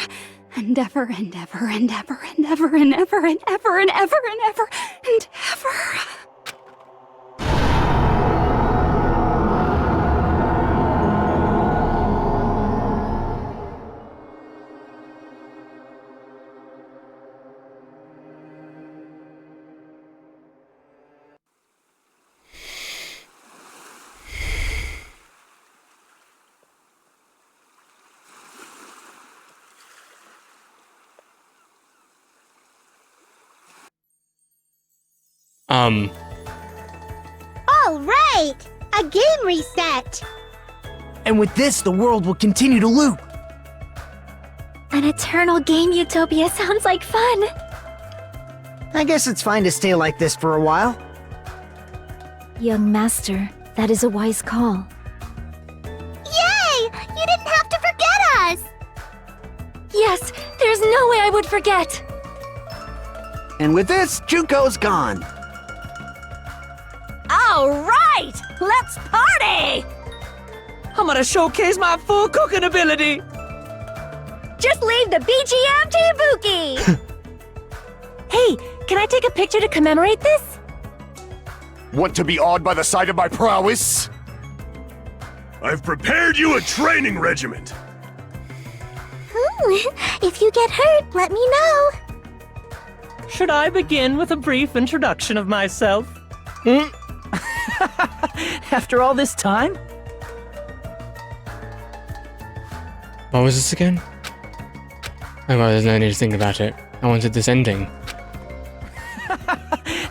and ever and ever and ever and ever and ever and ever and ever and ever and ever. All right! A game reset! And with this, the world will continue to loop. An eternal game utopia sounds like fun. I guess it's fine to stay like this for a while. Young master, that is a wise call. Yay! You didn't have to forget us! Yes, there's no way I would forget. And with this, Junko's gone. All right, let's party! I'm gonna showcase my full cooking ability! Just leave the BGM to Ibuki! Hey, can I take a picture to commemorate this? Want to be awed by the sight of my prowess? I've prepared you a training regiment. If you get hurt, let me know. Should I begin with a brief introduction of myself? After all this time? What was this again? Oh well, there's no need to think about it. I wanted this ending.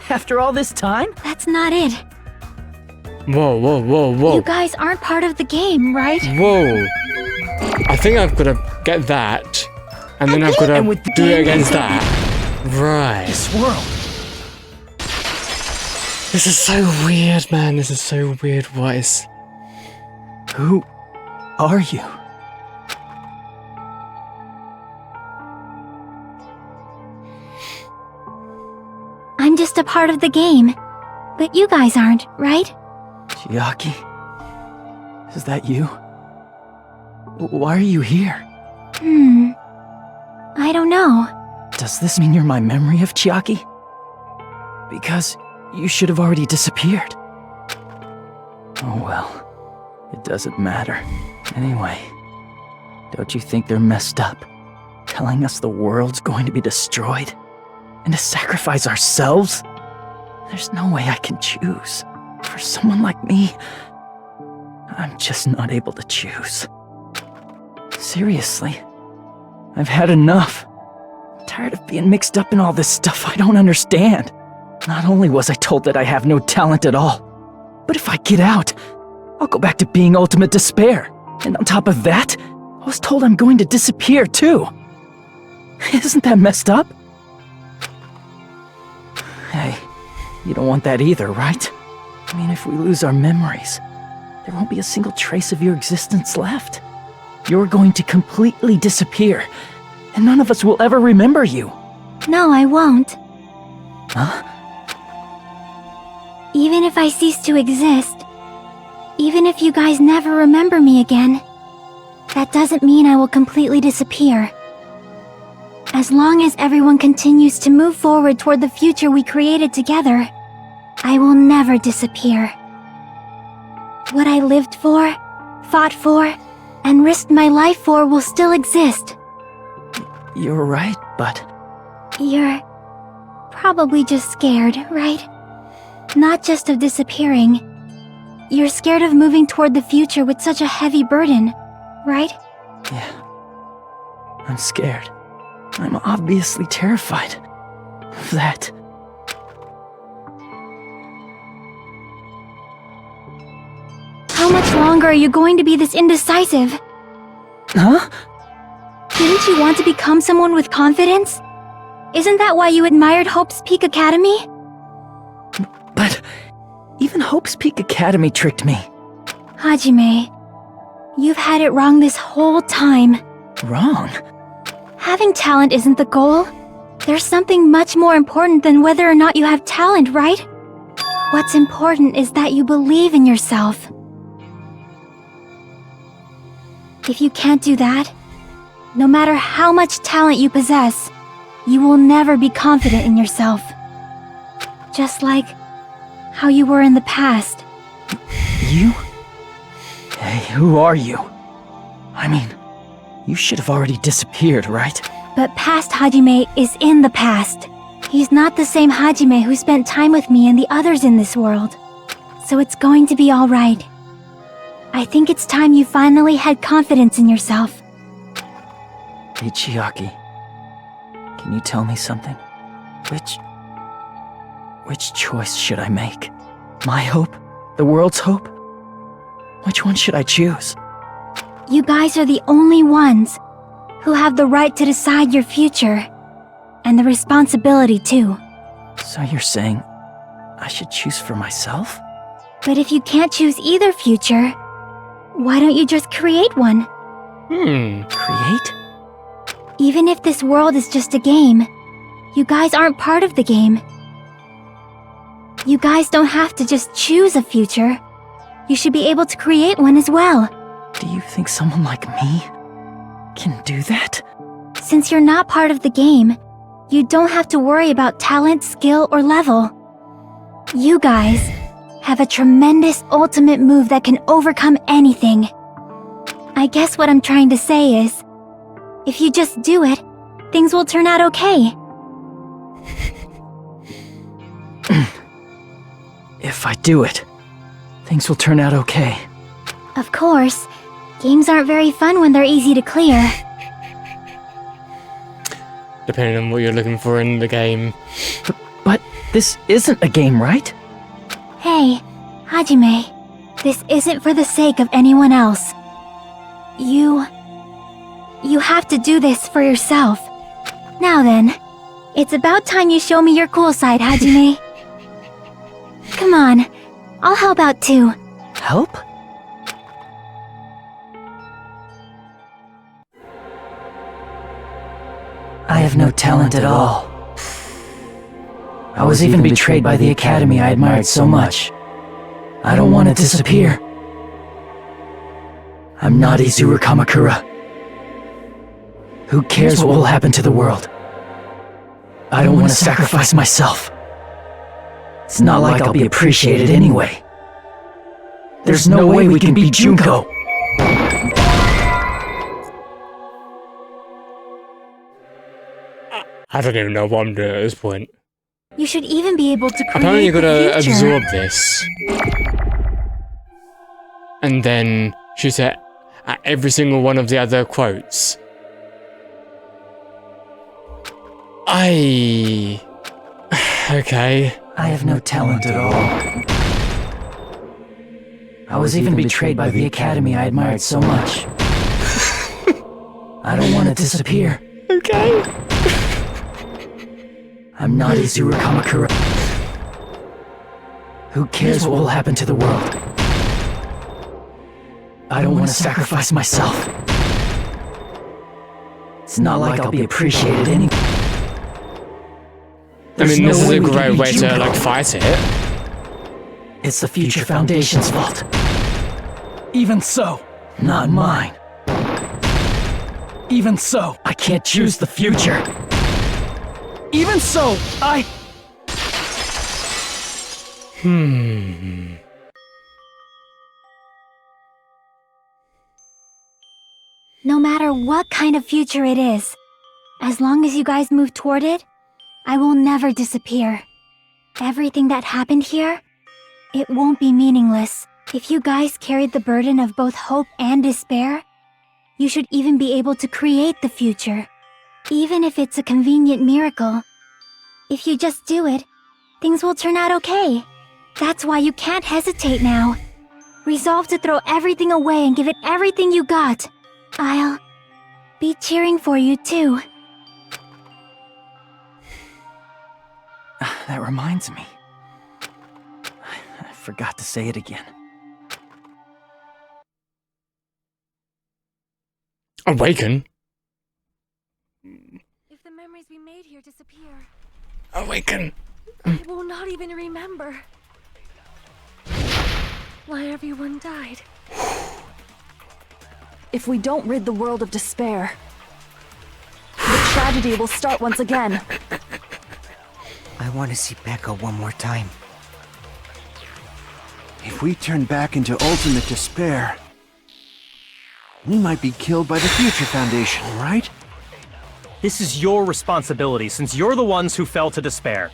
After all this time? That's not it. Whoa, whoa, whoa, whoa. You guys aren't part of the game, right? Whoa. I think I've got to get that, and then I've got to do it against that. Right. This world. This is so weird, man. This is so weird. What is... Who are you? I'm just a part of the game. But you guys aren't, right? Chiaki? Is that you? Why are you here? I don't know. Does this mean you're my memory of Chiaki? Because you should have already disappeared. Oh well, it doesn't matter. Anyway, don't you think they're messed up? Telling us the world's going to be destroyed? And to sacrifice ourselves? There's no way I can choose. For someone like me, I'm just not able to choose. Seriously, I've had enough. I'm tired of being mixed up in all this stuff I don't understand. Not only was I told that I have no talent at all, but if I get out, I'll go back to being ultimate despair. And on top of that, I was told I'm going to disappear too. Isn't that messed up? Hey, you don't want that either, right? I mean, if we lose our memories, there won't be a single trace of your existence left. You're going to completely disappear, and none of us will ever remember you. No, I won't. Huh? Even if I cease to exist, even if you guys never remember me again, that doesn't mean I will completely disappear. As long as everyone continues to move forward toward the future we created together, I will never disappear. What I lived for, fought for, and risked my life for will still exist. You're right, but... You're probably just scared, right? Not just of disappearing. You're scared of moving toward the future with such a heavy burden, right? Yeah. I'm scared. I'm obviously terrified of that. How much longer are you going to be this indecisive? Huh? Didn't you want to become someone with confidence? Isn't that why you admired Hope's Peak Academy? But even Hope's Peak Academy tricked me. Hajime, you've had it wrong this whole time. Wrong? Having talent isn't the goal. There's something much more important than whether or not you have talent, right? What's important is that you believe in yourself. If you can't do that, no matter how much talent you possess, you will never be confident in yourself. Just like how you were in the past. You? Hey, who are you? I mean, you should have already disappeared, right? But past Hajime is in the past. He's not the same Hajime who spent time with me and the others in this world. So it's going to be alright. I think it's time you finally had confidence in yourself. Hey, Chiaki. Can you tell me something? Which choice should I make? My hope? The world's hope? Which one should I choose? You guys are the only ones who have the right to decide your future. And the responsibility, too. So you're saying I should choose for myself? But if you can't choose either future, why don't you just create one? Create? Even if this world is just a game, you guys aren't part of the game. You guys don't have to just choose a future. You should be able to create one as well. Do you think someone like me can do that? Since you're not part of the game, you don't have to worry about talent, skill, or level. You guys have a tremendous ultimate move that can overcome anything. I guess what I'm trying to say is, if you just do it, things will turn out okay. If I do it, things will turn out okay. Of course, games aren't very fun when they're easy to clear. Depending on what you're looking for in the game. But this isn't a game, right? Hey, Hajime, this isn't for the sake of anyone else. You have to do this for yourself. Now then, it's about time you show me your cool side, Hajime. Come on, I'll help out too. Help? I have no talent at all. I was even betrayed by the academy I admired so much. I don't want to disappear. I'm not Izuru Kamakura. Who cares what will happen to the world? I don't want to sacrifice myself. It's not like I'll be appreciated anyway. There's no way we can beat Junko. I don't even know what I'm doing at this point. You should even be able to create Apparently you've got to the future. absorb this. And then shoot it at every single one of the other quotes. Okay. I have no talent at all. I was even betrayed by the academy I admired so much. I don't want to disappear. Okay. I'm not Izuru Kamakura. Who cares what will happen to the world? I don't want to sacrifice myself. It's not like I'll be appreciated anyway. I mean, this is a great way to, like, fight it. It's the Future Foundation's fault. Even so, not mine. Even so, I can't choose the future. Even so, No matter what kind of future it is, as long as you guys move toward it, I will never disappear. Everything that happened here, it won't be meaningless. If you guys carried the burden of both hope and despair, you should even be able to create the future. Even if it's a convenient miracle. If you just do it, things will turn out okay. That's why you can't hesitate now. Resolve to throw everything away and give it everything you got. I'll be cheering for you too. That reminds me. I forgot to say it again. Awaken? If the memories we made here here disappear. Awaken. I will not even remember why everyone died. If we don't rid the world of despair, the tragedy will start once again. I want to see Becca one more time. If we turn back into ultimate despair, we might be killed by the Future Foundation, right? This is your responsibility, since you're the ones who fell to despair.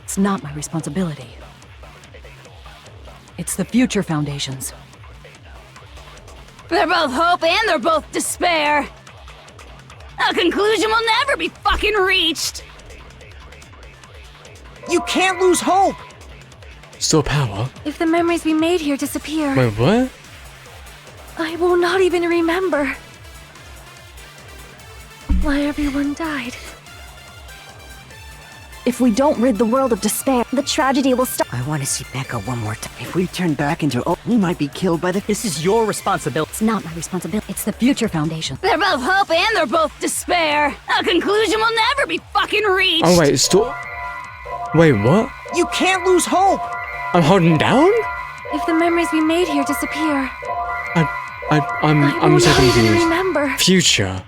It's not my responsibility. It's the Future Foundation's. They're both hope and they're both despair. A conclusion will never be fucking reached. You can't lose hope! Still power? If the memories we made here disappear, Wait, what? I will not even remember why everyone died. If we don't rid the world of despair, the tragedy will start. I want to see Becca one more time. If we turn back into we might be killed by the This is your responsibility. It's not my responsibility. It's the Future Foundation. They're both hope and they're both despair. A conclusion will never be fucking reached. Oh wait, still. Wait, what? You can't lose hope! I'm holding down? If the memories we made here disappear, I'm will so not even confused. remember. Future.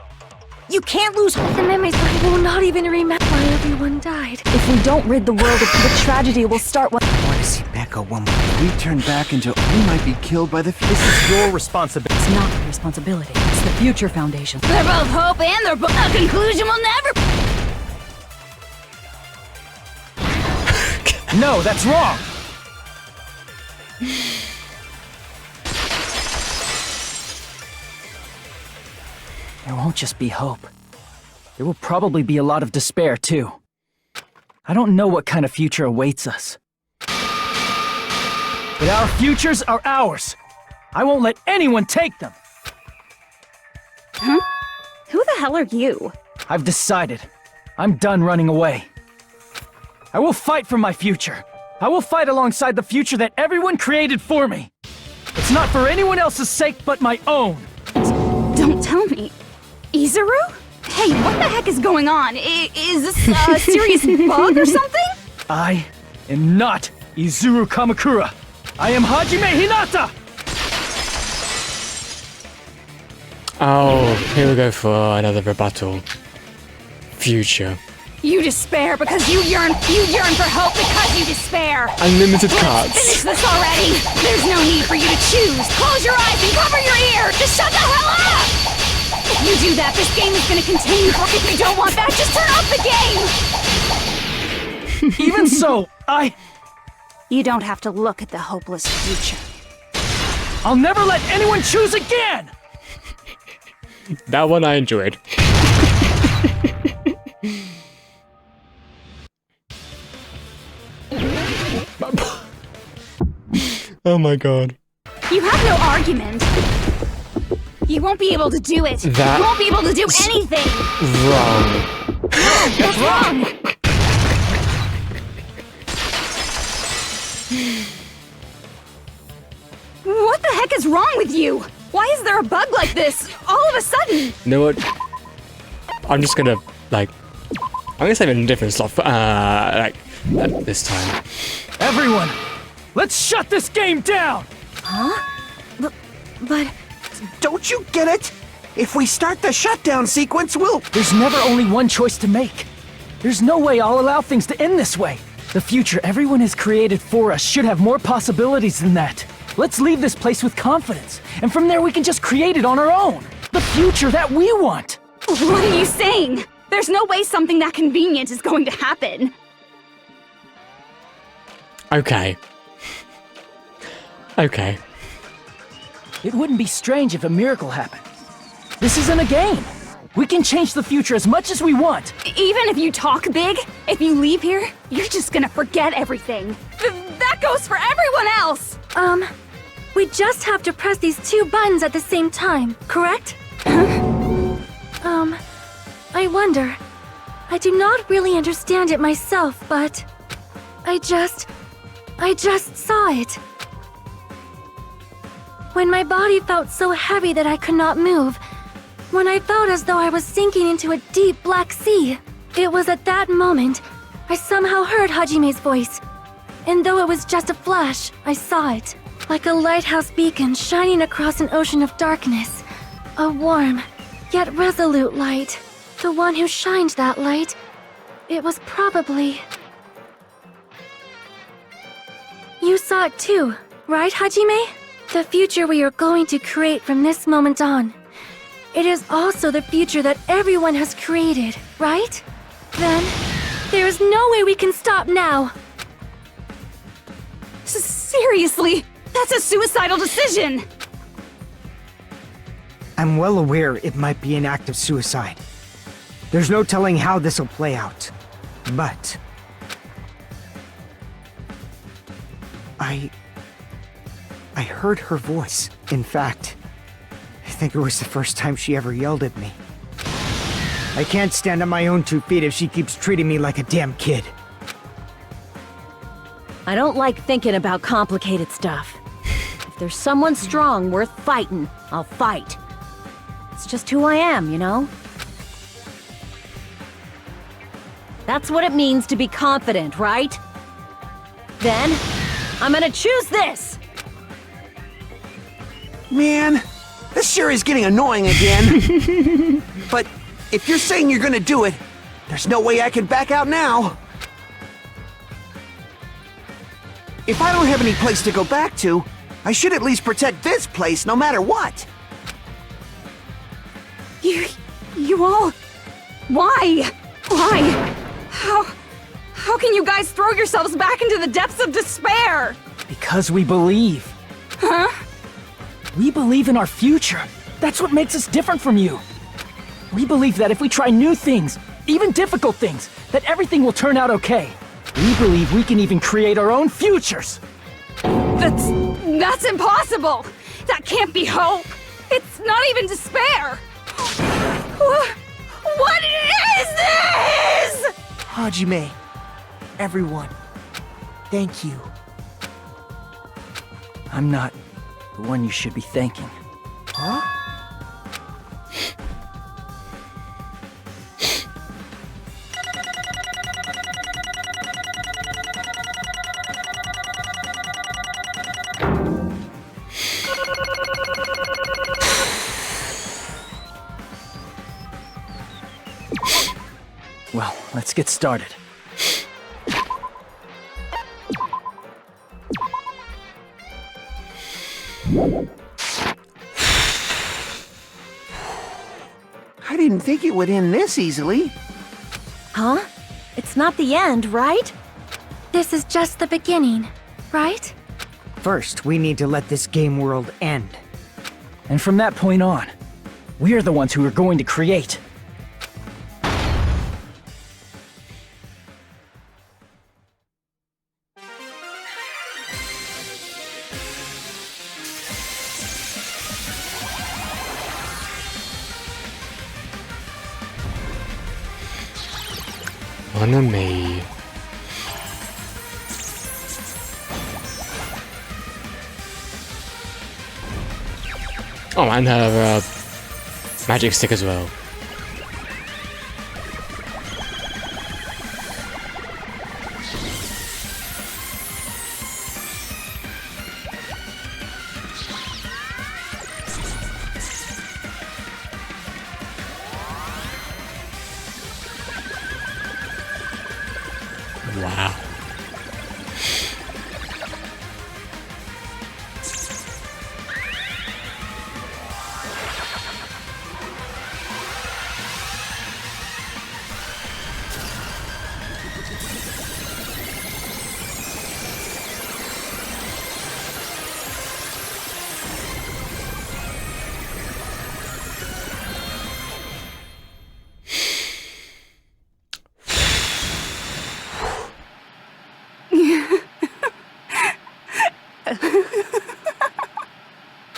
You can't lose hope! The memories I will not even remember why everyone died. If we don't rid the world of the tragedy will start once. I want to see Becca one more If we turn back into we might be killed by the This is your responsibility. It's not my responsibility. It's the Future Foundation. They're both hope and they're both. A conclusion will never. No, that's wrong! There won't just be hope. There will probably be a lot of despair, too. I don't know what kind of future awaits us. But our futures are ours! I won't let anyone take them! Huh? Who the hell are you? I've decided. I'm done running away. I will fight for my future. I will fight alongside the future that everyone created for me. It's not for anyone else's sake but my own. Don't tell me. Izuru? Hey, what the heck is going on? Is this a serious bug or something? I am not Izuru Kamakura. I am Hajime Hinata! Oh, here we go for another rebuttal. Future. You despair because you yearn for hope because you despair. Unlimited Let's cards. finish this already. There's no need for you to choose. Close your eyes and cover your ear. Just shut the hell up. If you do that, this game is going to continue. If you don't want that, just turn off the game. Even so, You don't have to look at the hopeless future. I'll never let anyone choose again! That one I enjoyed. Oh my god. You have no argument. You won't be able to do it. That You won't be able to do anything. Wrong. That's wrong. What the heck is wrong with you? Why is there a bug like this all of a sudden? You know what? I'm just gonna, I'm gonna save it in a different slot, this time. Everyone, let's shut this game down! Huh? But... Don't you get it? If we start the shutdown sequence, There's never only one choice to make. There's no way I'll allow things to end this way. The future everyone has created for us should have more possibilities than that. Let's leave this place with confidence, and from there we can just create it on our own. The future that we want. What are you saying? There's no way something that convenient is going to happen. Okay. Okay. It wouldn't be strange if a miracle happened. This isn't a game. We can change the future as much as we want. Even if you talk big, if you leave here, you're just gonna forget everything. That goes for everyone else! We just have to press these two buttons at the same time, correct? I wonder. I do not really understand it myself, but... I just saw it. When my body felt so heavy that I could not move. When I felt as though I was sinking into a deep black sea. It was at that moment I somehow heard Hajime's voice. And though it was just a flash, I saw it. Like a lighthouse beacon shining across an ocean of darkness. A warm, yet resolute light. The one who shined that light, it was probably... You saw it too, right, Hajime? The future we are going to create from this moment on. It is also the future that everyone has created, right? Then, there is no way we can stop now. Seriously, that's a suicidal decision! I'm well aware it might be an act of suicide. There's no telling how this'll play out. But... I heard her voice. In fact, I think it was the first time she ever yelled at me. I can't stand on my own 2 feet if she keeps treating me like a damn kid. I don't like thinking about complicated stuff. If there's someone strong worth fighting, I'll fight. It's just who I am, you know? That's what it means to be confident, right? Then, I'm gonna choose this! Man, this sure is getting annoying again. But if you're saying you're gonna do it, there's no way I can back out now. If I don't have any place to go back to, I should at least protect this place no matter what. You all... Why? Why? How can you guys throw yourselves back into the depths of despair? Because we believe. Huh? We believe in our future. That's what makes us different from you. We believe that if we try new things, even difficult things, that everything will turn out okay. We believe we can even create our own futures. That's impossible! That can't be hope! It's not even despair! What is this?! Hajime, everyone, thank you. I'm not the one you should be thanking. Huh? Well, let's get started. I didn't think it would end this easily. Huh? It's not the end, right? This is just the beginning, right? First, we need to let this game world end. And from that point on, we are the ones who are going to create. Anime. Oh, and her magic stick as well. Wow.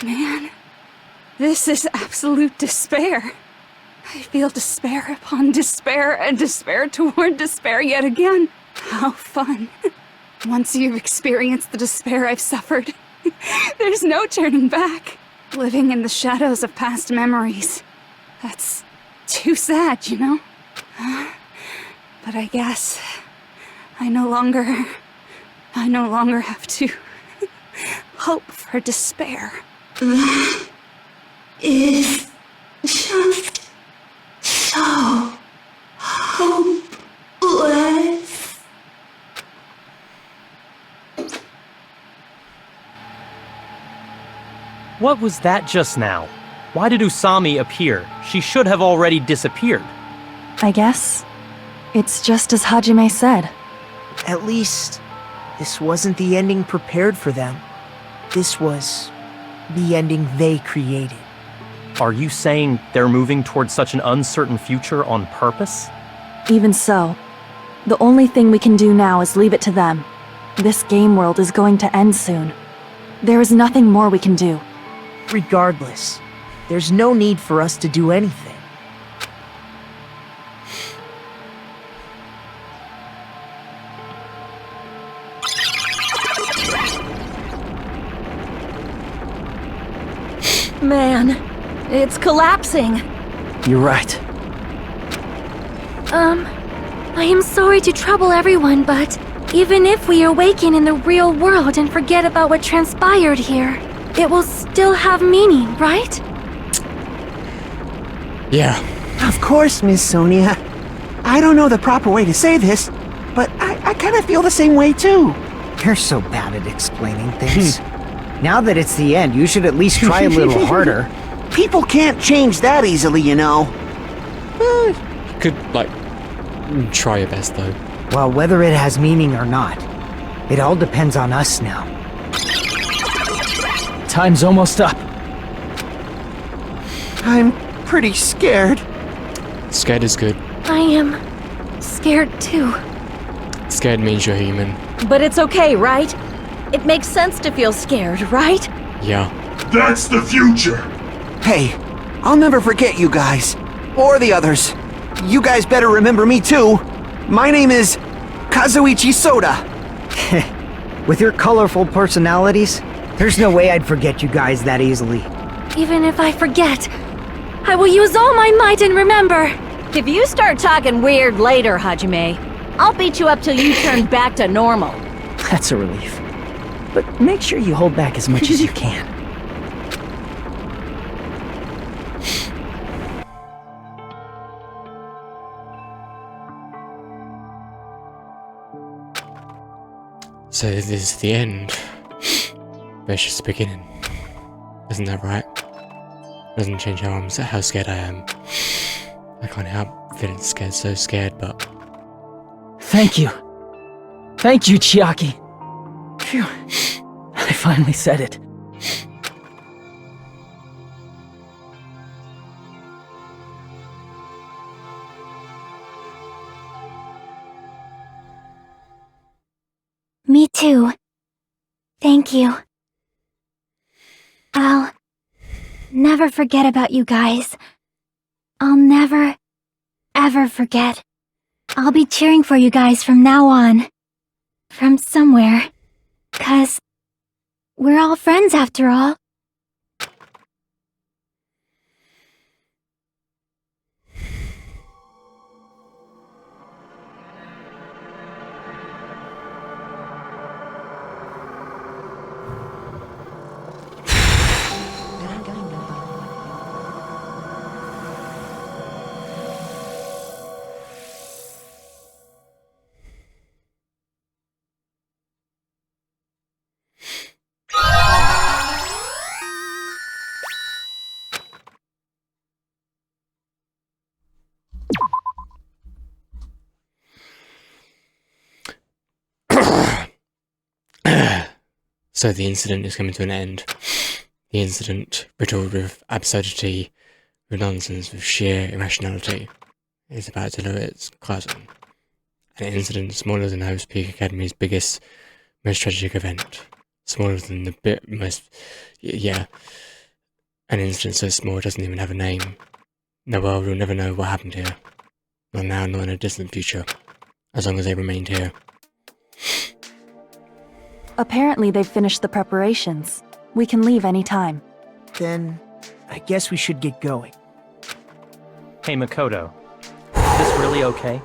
Man, this is absolute despair. I feel despair upon despair and despair toward despair yet again. How fun. Once you've experienced the despair I've suffered, there's no turning back. Living in the shadows of past memories. That's too sad, you know? But I guess I no longer have to hope for despair. That is just so hopeless. What was that just now? Why did Usami appear? She should have already disappeared. I guess it's just as Hajime said. At least, this wasn't the ending prepared for them. This was the ending they created. Are you saying they're moving towards such an uncertain future on purpose? Even so, the only thing we can do now is leave it to them. This game world is going to end soon. There is nothing more we can do. Regardless, there's no need for us to do anything. Man, it's collapsing. You're right. I am sorry to trouble everyone, but even if we awaken in the real world and forget about what transpired here, it will still have meaning, right? Yeah. Of course, Miss Sonia. I don't know the proper way to say this, but I kind of feel the same way too. You're so bad at explaining things. Now that it's the end, you should at least try a little harder. People can't change that easily, you know. You could, like, try your best, though. Well, whether it has meaning or not, it all depends on us now. Time's almost up. I'm pretty scared. Scared is good. I am scared too. Scared means you're human. But it's okay, right? It makes sense to feel scared, right? Yeah. That's the future. Hey, I'll never forget you guys. Or the others. You guys better remember me too. My name is Kazuichi Soda. With your colorful personalities, there's no way I'd forget you guys that easily. Even if I forget, I will use all my might and remember. If you start talking weird later, Hajime, I'll beat you up till you turn back to normal. That's a relief. But make sure you hold back as much as you can. So this is the end. But it's just the beginning. Isn't that right? Doesn't change how scared I am. I can't help feeling scared, so scared, but... Thank you. Thank you, Chiaki. Phew. I finally said it. Me too. Thank you. I'll never forget about you guys. I'll never, ever forget. I'll be cheering for you guys from now on. From somewhere. 'Cause we're all friends after all. So the incident is coming to an end. The incident, riddled with absurdity, with nonsense, with sheer irrationality, is about to lure its closing. An incident smaller than Hope's Peak Academy's biggest, most tragic event. Smaller than the yeah. An incident so small it doesn't even have a name. The world will never know what happened here. Not now, nor in a distant future. As long as they remained here. Apparently they've finished the preparations. We can leave any time. Then, I guess we should get going. Hey, Makoto. Is this really okay?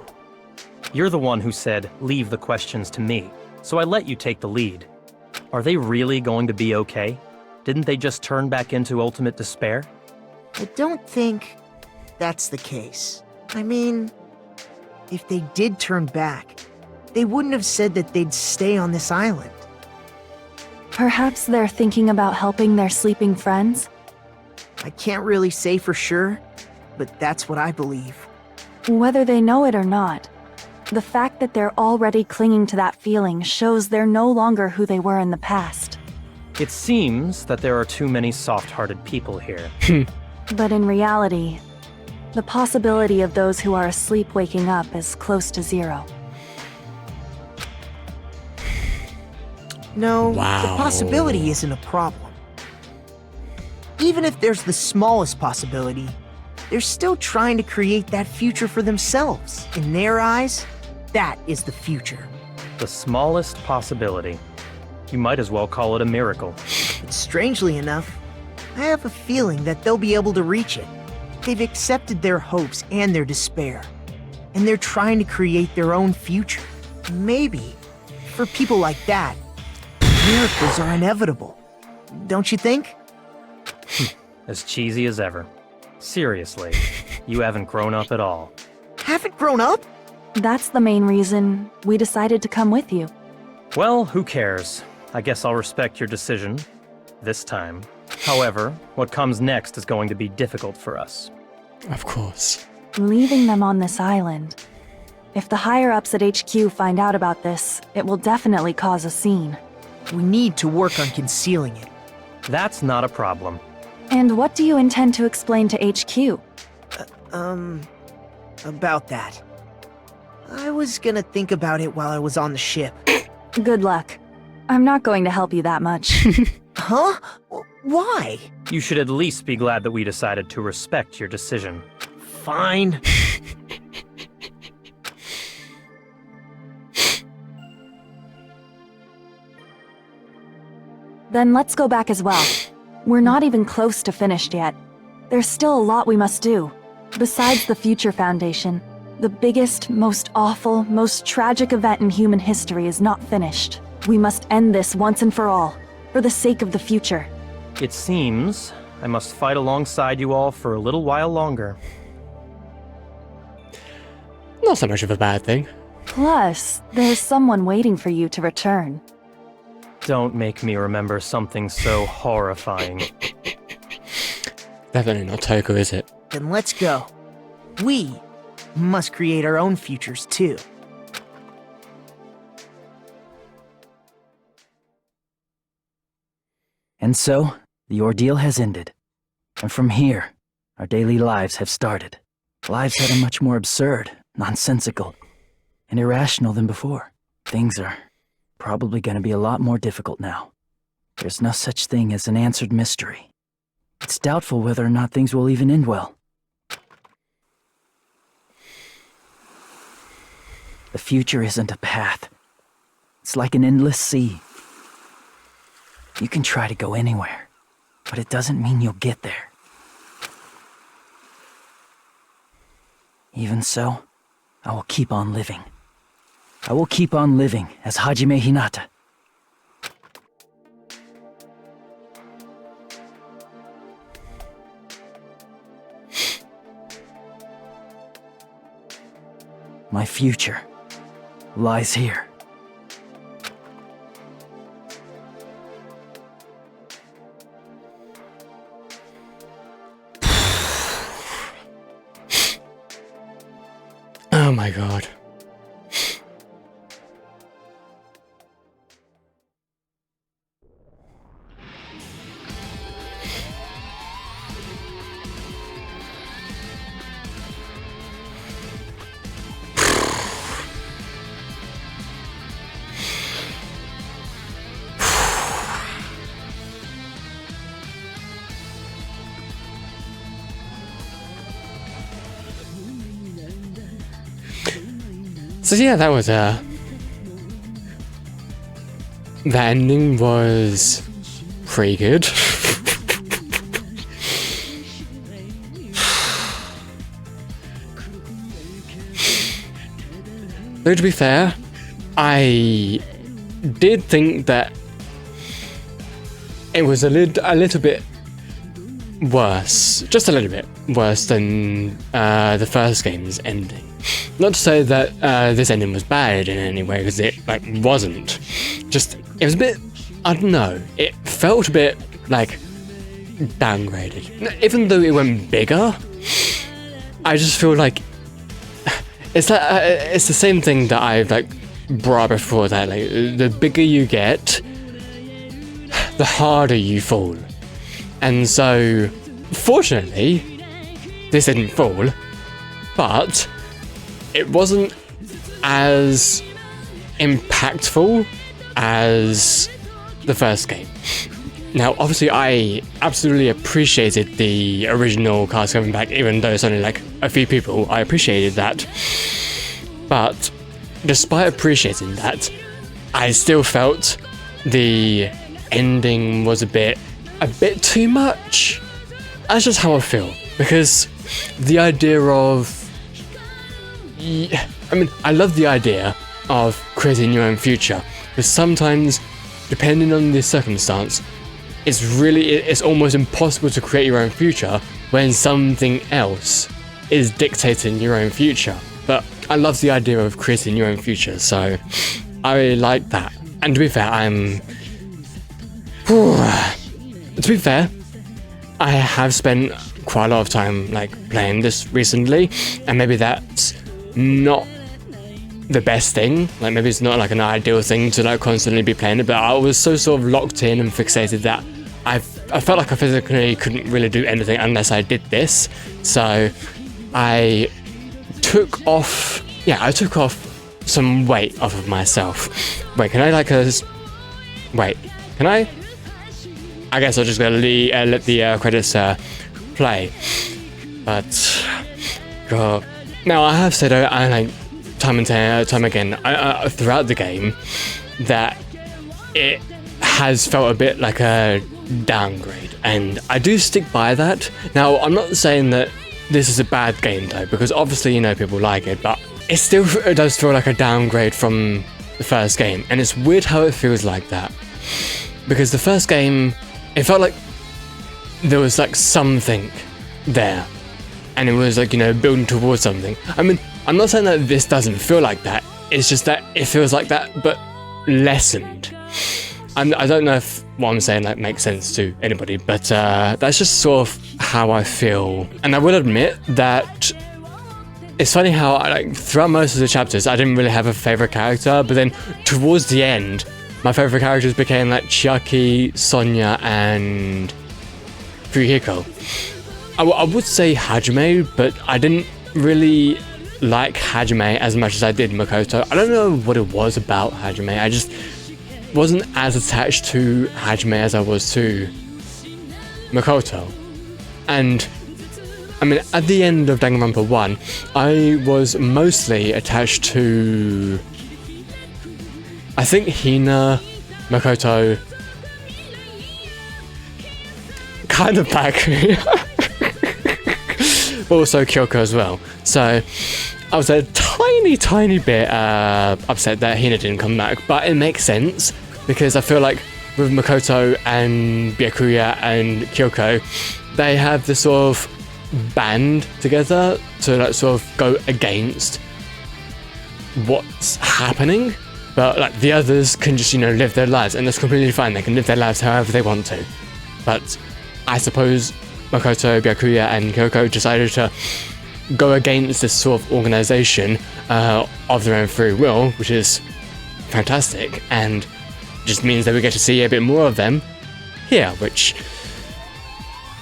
You're the one who said, leave the questions to me, so I let you take the lead. Are they really going to be okay? Didn't they just turn back into ultimate despair? I don't think that's the case. I mean, if they did turn back, they wouldn't have said that they'd stay on this island. Perhaps they're thinking about helping their sleeping friends? I can't really say for sure, but that's what I believe. Whether they know it or not, the fact that they're already clinging to that feeling shows they're no longer who they were in the past. It seems that there are too many soft-hearted people here. But in reality, the possibility of those who are asleep waking up is close to zero. No, Wow. the possibility isn't a problem. Even if there's the smallest possibility, they're still trying to create that future for themselves. In their eyes, that is the future. The smallest possibility. You might as well call it a miracle. But strangely enough, I have a feeling that they'll be able to reach it. They've accepted their hopes and their despair, and they're trying to create their own future. Maybe, for people like that, miracles are inevitable. Don't you think? As cheesy as ever. Seriously, you haven't grown up at all. Haven't grown up? That's the main reason we decided to come with you. Well, who cares? I guess I'll respect your decision. This time. However, what comes next is going to be difficult for us. Of course. Leaving them on this island. If the higher-ups at HQ find out about this, it will definitely cause a scene. We need to work on concealing it. That's not a problem. And what do you intend to explain to HQ? About that. I was gonna think about it while I was on the ship. Good luck. I'm not going to help you that much. Huh? Why? You should at least be glad that we decided to respect your decision. Fine. Then let's go back as well. We're not even close to finished yet. There's still a lot we must do. Besides the Future Foundation, the biggest, most awful, most tragic event in human history is not finished. We must end this once and for all, for the sake of the future. It seems I must fight alongside you all for a little while longer. Not so much of a bad thing. Plus, there's someone waiting for you to return. Don't make me remember something so horrifying. Definitely not Toku, is it? Then let's go. We must create our own futures too. And so, the ordeal has ended. And from here, our daily lives have started. Lives that are much more absurd, nonsensical, and irrational than before. Things are probably going to be a lot more difficult now. There's no such thing as an answered mystery. It's doubtful whether or not things will even end well. The future isn't a path. It's like an endless sea. You can try to go anywhere, but it doesn't mean you'll get there. Even so, I will keep on living. I will keep on living as Hajime Hinata. My future lies here. Oh my god. So yeah, that was that ending was pretty good. though to be fair, I did think that it was a little bit worse, just a little bit worse than the first game's ending. Not to say that this ending was bad in any way, because it like wasn't. Just it was a bit, I don't know. It felt a bit like downgraded. Even though it went bigger, I just feel like it's like it's the same thing that I've like brought up before. That like the bigger you get, the harder you fall. And so, fortunately, this didn't fall, but it wasn't as impactful as the first game. Now, obviously, I absolutely appreciated the original cast coming back, even though it's only like a few people. I appreciated that. But despite appreciating that, I still felt the ending was a bit too much. That's just how I feel, because the idea of, I mean, I love the idea of creating your own future, but sometimes, depending on the circumstance, it's almost impossible to create your own future when something else is dictating your own future. But I love the idea of creating your own future, so I really like that. And to be fair, to be fair, I have spent quite a lot of time like playing this recently, and maybe that's not the best thing. Like maybe it's not like an ideal thing to like constantly be playing it, but I was so sort of locked in and fixated that I felt like I physically couldn't really do anything unless I did this. So I took off some weight off of myself. Wait, can I like wait, can I? I guess I'll just go let the credits play. But God, now I have said I like time and time again throughout the game that it has felt a bit like a downgrade, and I do stick by that. Now I'm not saying that this is a bad game though, because obviously you know people like it, but it does feel like a downgrade from the first game, and it's weird how it feels like that, because the first game, it felt like there was like something there, and it was like, you know, building towards something. I mean, I'm not saying that this doesn't feel like that, it's just that it feels like that, but lessened. I don't know if what I'm saying like makes sense to anybody, but that's just sort of how I feel. And I will admit that it's funny how like throughout most of the chapters I didn't really have a favorite character, but then towards the end my favorite characters became like Chiaki, Sonya, and Fuyuhiko. I would say Hajime, but I didn't really like Hajime as much as I did Makoto. I don't know what it was about Hajime. I just wasn't as attached to Hajime as I was to Makoto. And I mean, at the end of Danganronpa 1, I was mostly attached to, I think, Hina, Makoto, kind of Baku, but also Kyoko as well. So I was a tiny bit upset that Hina didn't come back, but it makes sense because I feel like with Makoto and Byakuya and Kyoko, they have this sort of band together to like sort of go against what's happening, but like the others can just, you know, live their lives, and that's completely fine. They can live their lives however they want to. But I suppose Makoto, Byakuya, and Kyoko decided to go against this sort of organization of their own free will, which is fantastic, and just means that we get to see a bit more of them here, which,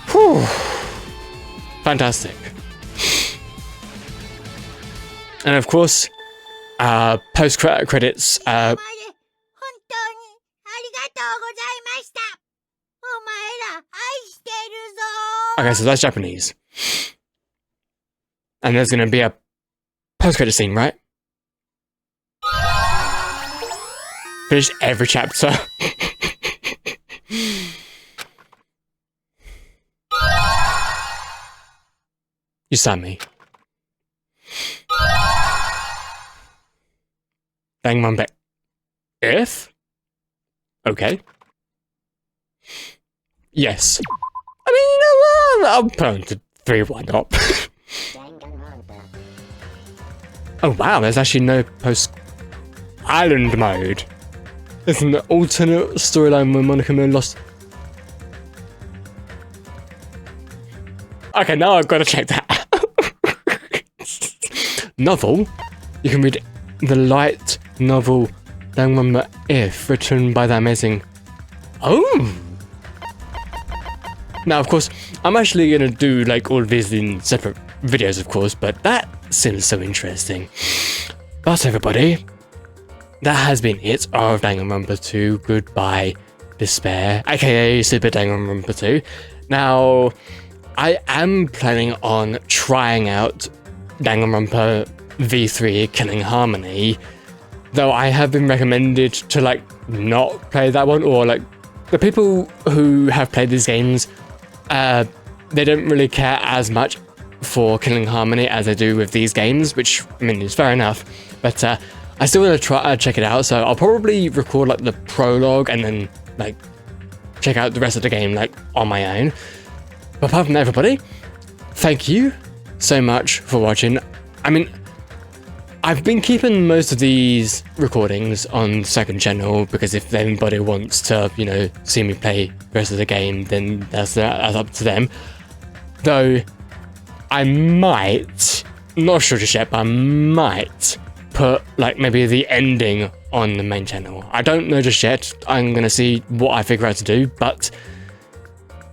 whew, fantastic. And of course, post credits. Okay, so that's Japanese. And there's gonna be a post-credit scene, right? Finished every chapter. You saw me. Danganronpa If? Okay. Yes. I mean, I'll put on to 3, why not? Oh wow, there's actually no post-island mode. There's an alternate storyline where Monica Moon lost... Okay, now I've got to check that out. Novel? You can read the light novel Danganronpa If, written by the amazing... Oh! Now, of course, I'm actually going to do, like, all of these in separate videos, of course, but that seems so interesting. But, everybody, that has been it of Danganronpa 2 Goodbye Despair, aka Super Danganronpa 2. Now, I am planning on trying out Danganronpa V3 Killing Harmony, though I have been recommended to, like, not play that one, or, like, the people who have played these games, they don't really care as much for Killing Harmony as they do with these games, which, I mean, is fair enough, but I still want to try check it out, so I'll probably record, like, the prologue and then, like, check out the rest of the game, like, on my own. But apart from that, everybody, thank you so much for watching. I mean, I've been keeping most of these recordings on the second channel because if anybody wants to, you know, see me play the rest of the game, then that's up to them. Though, I might, not sure just yet, but I might put, like, maybe the ending on the main channel. I don't know just yet. I'm going to see what I figure out to do, but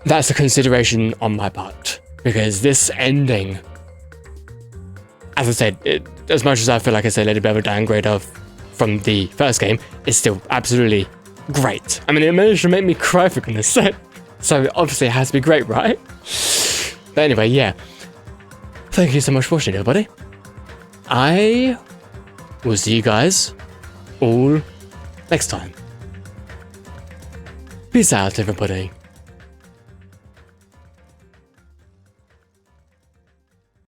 that's a consideration on my part. Because this ending, as I said, as much as I feel like it's a little bit of a downgrade from the first game, it's still absolutely great. I mean, it managed to make me cry, for goodness sake. So obviously it has to be great, right? But anyway, yeah. Thank you so much for watching, everybody. I will see you guys all next time. Peace out, everybody.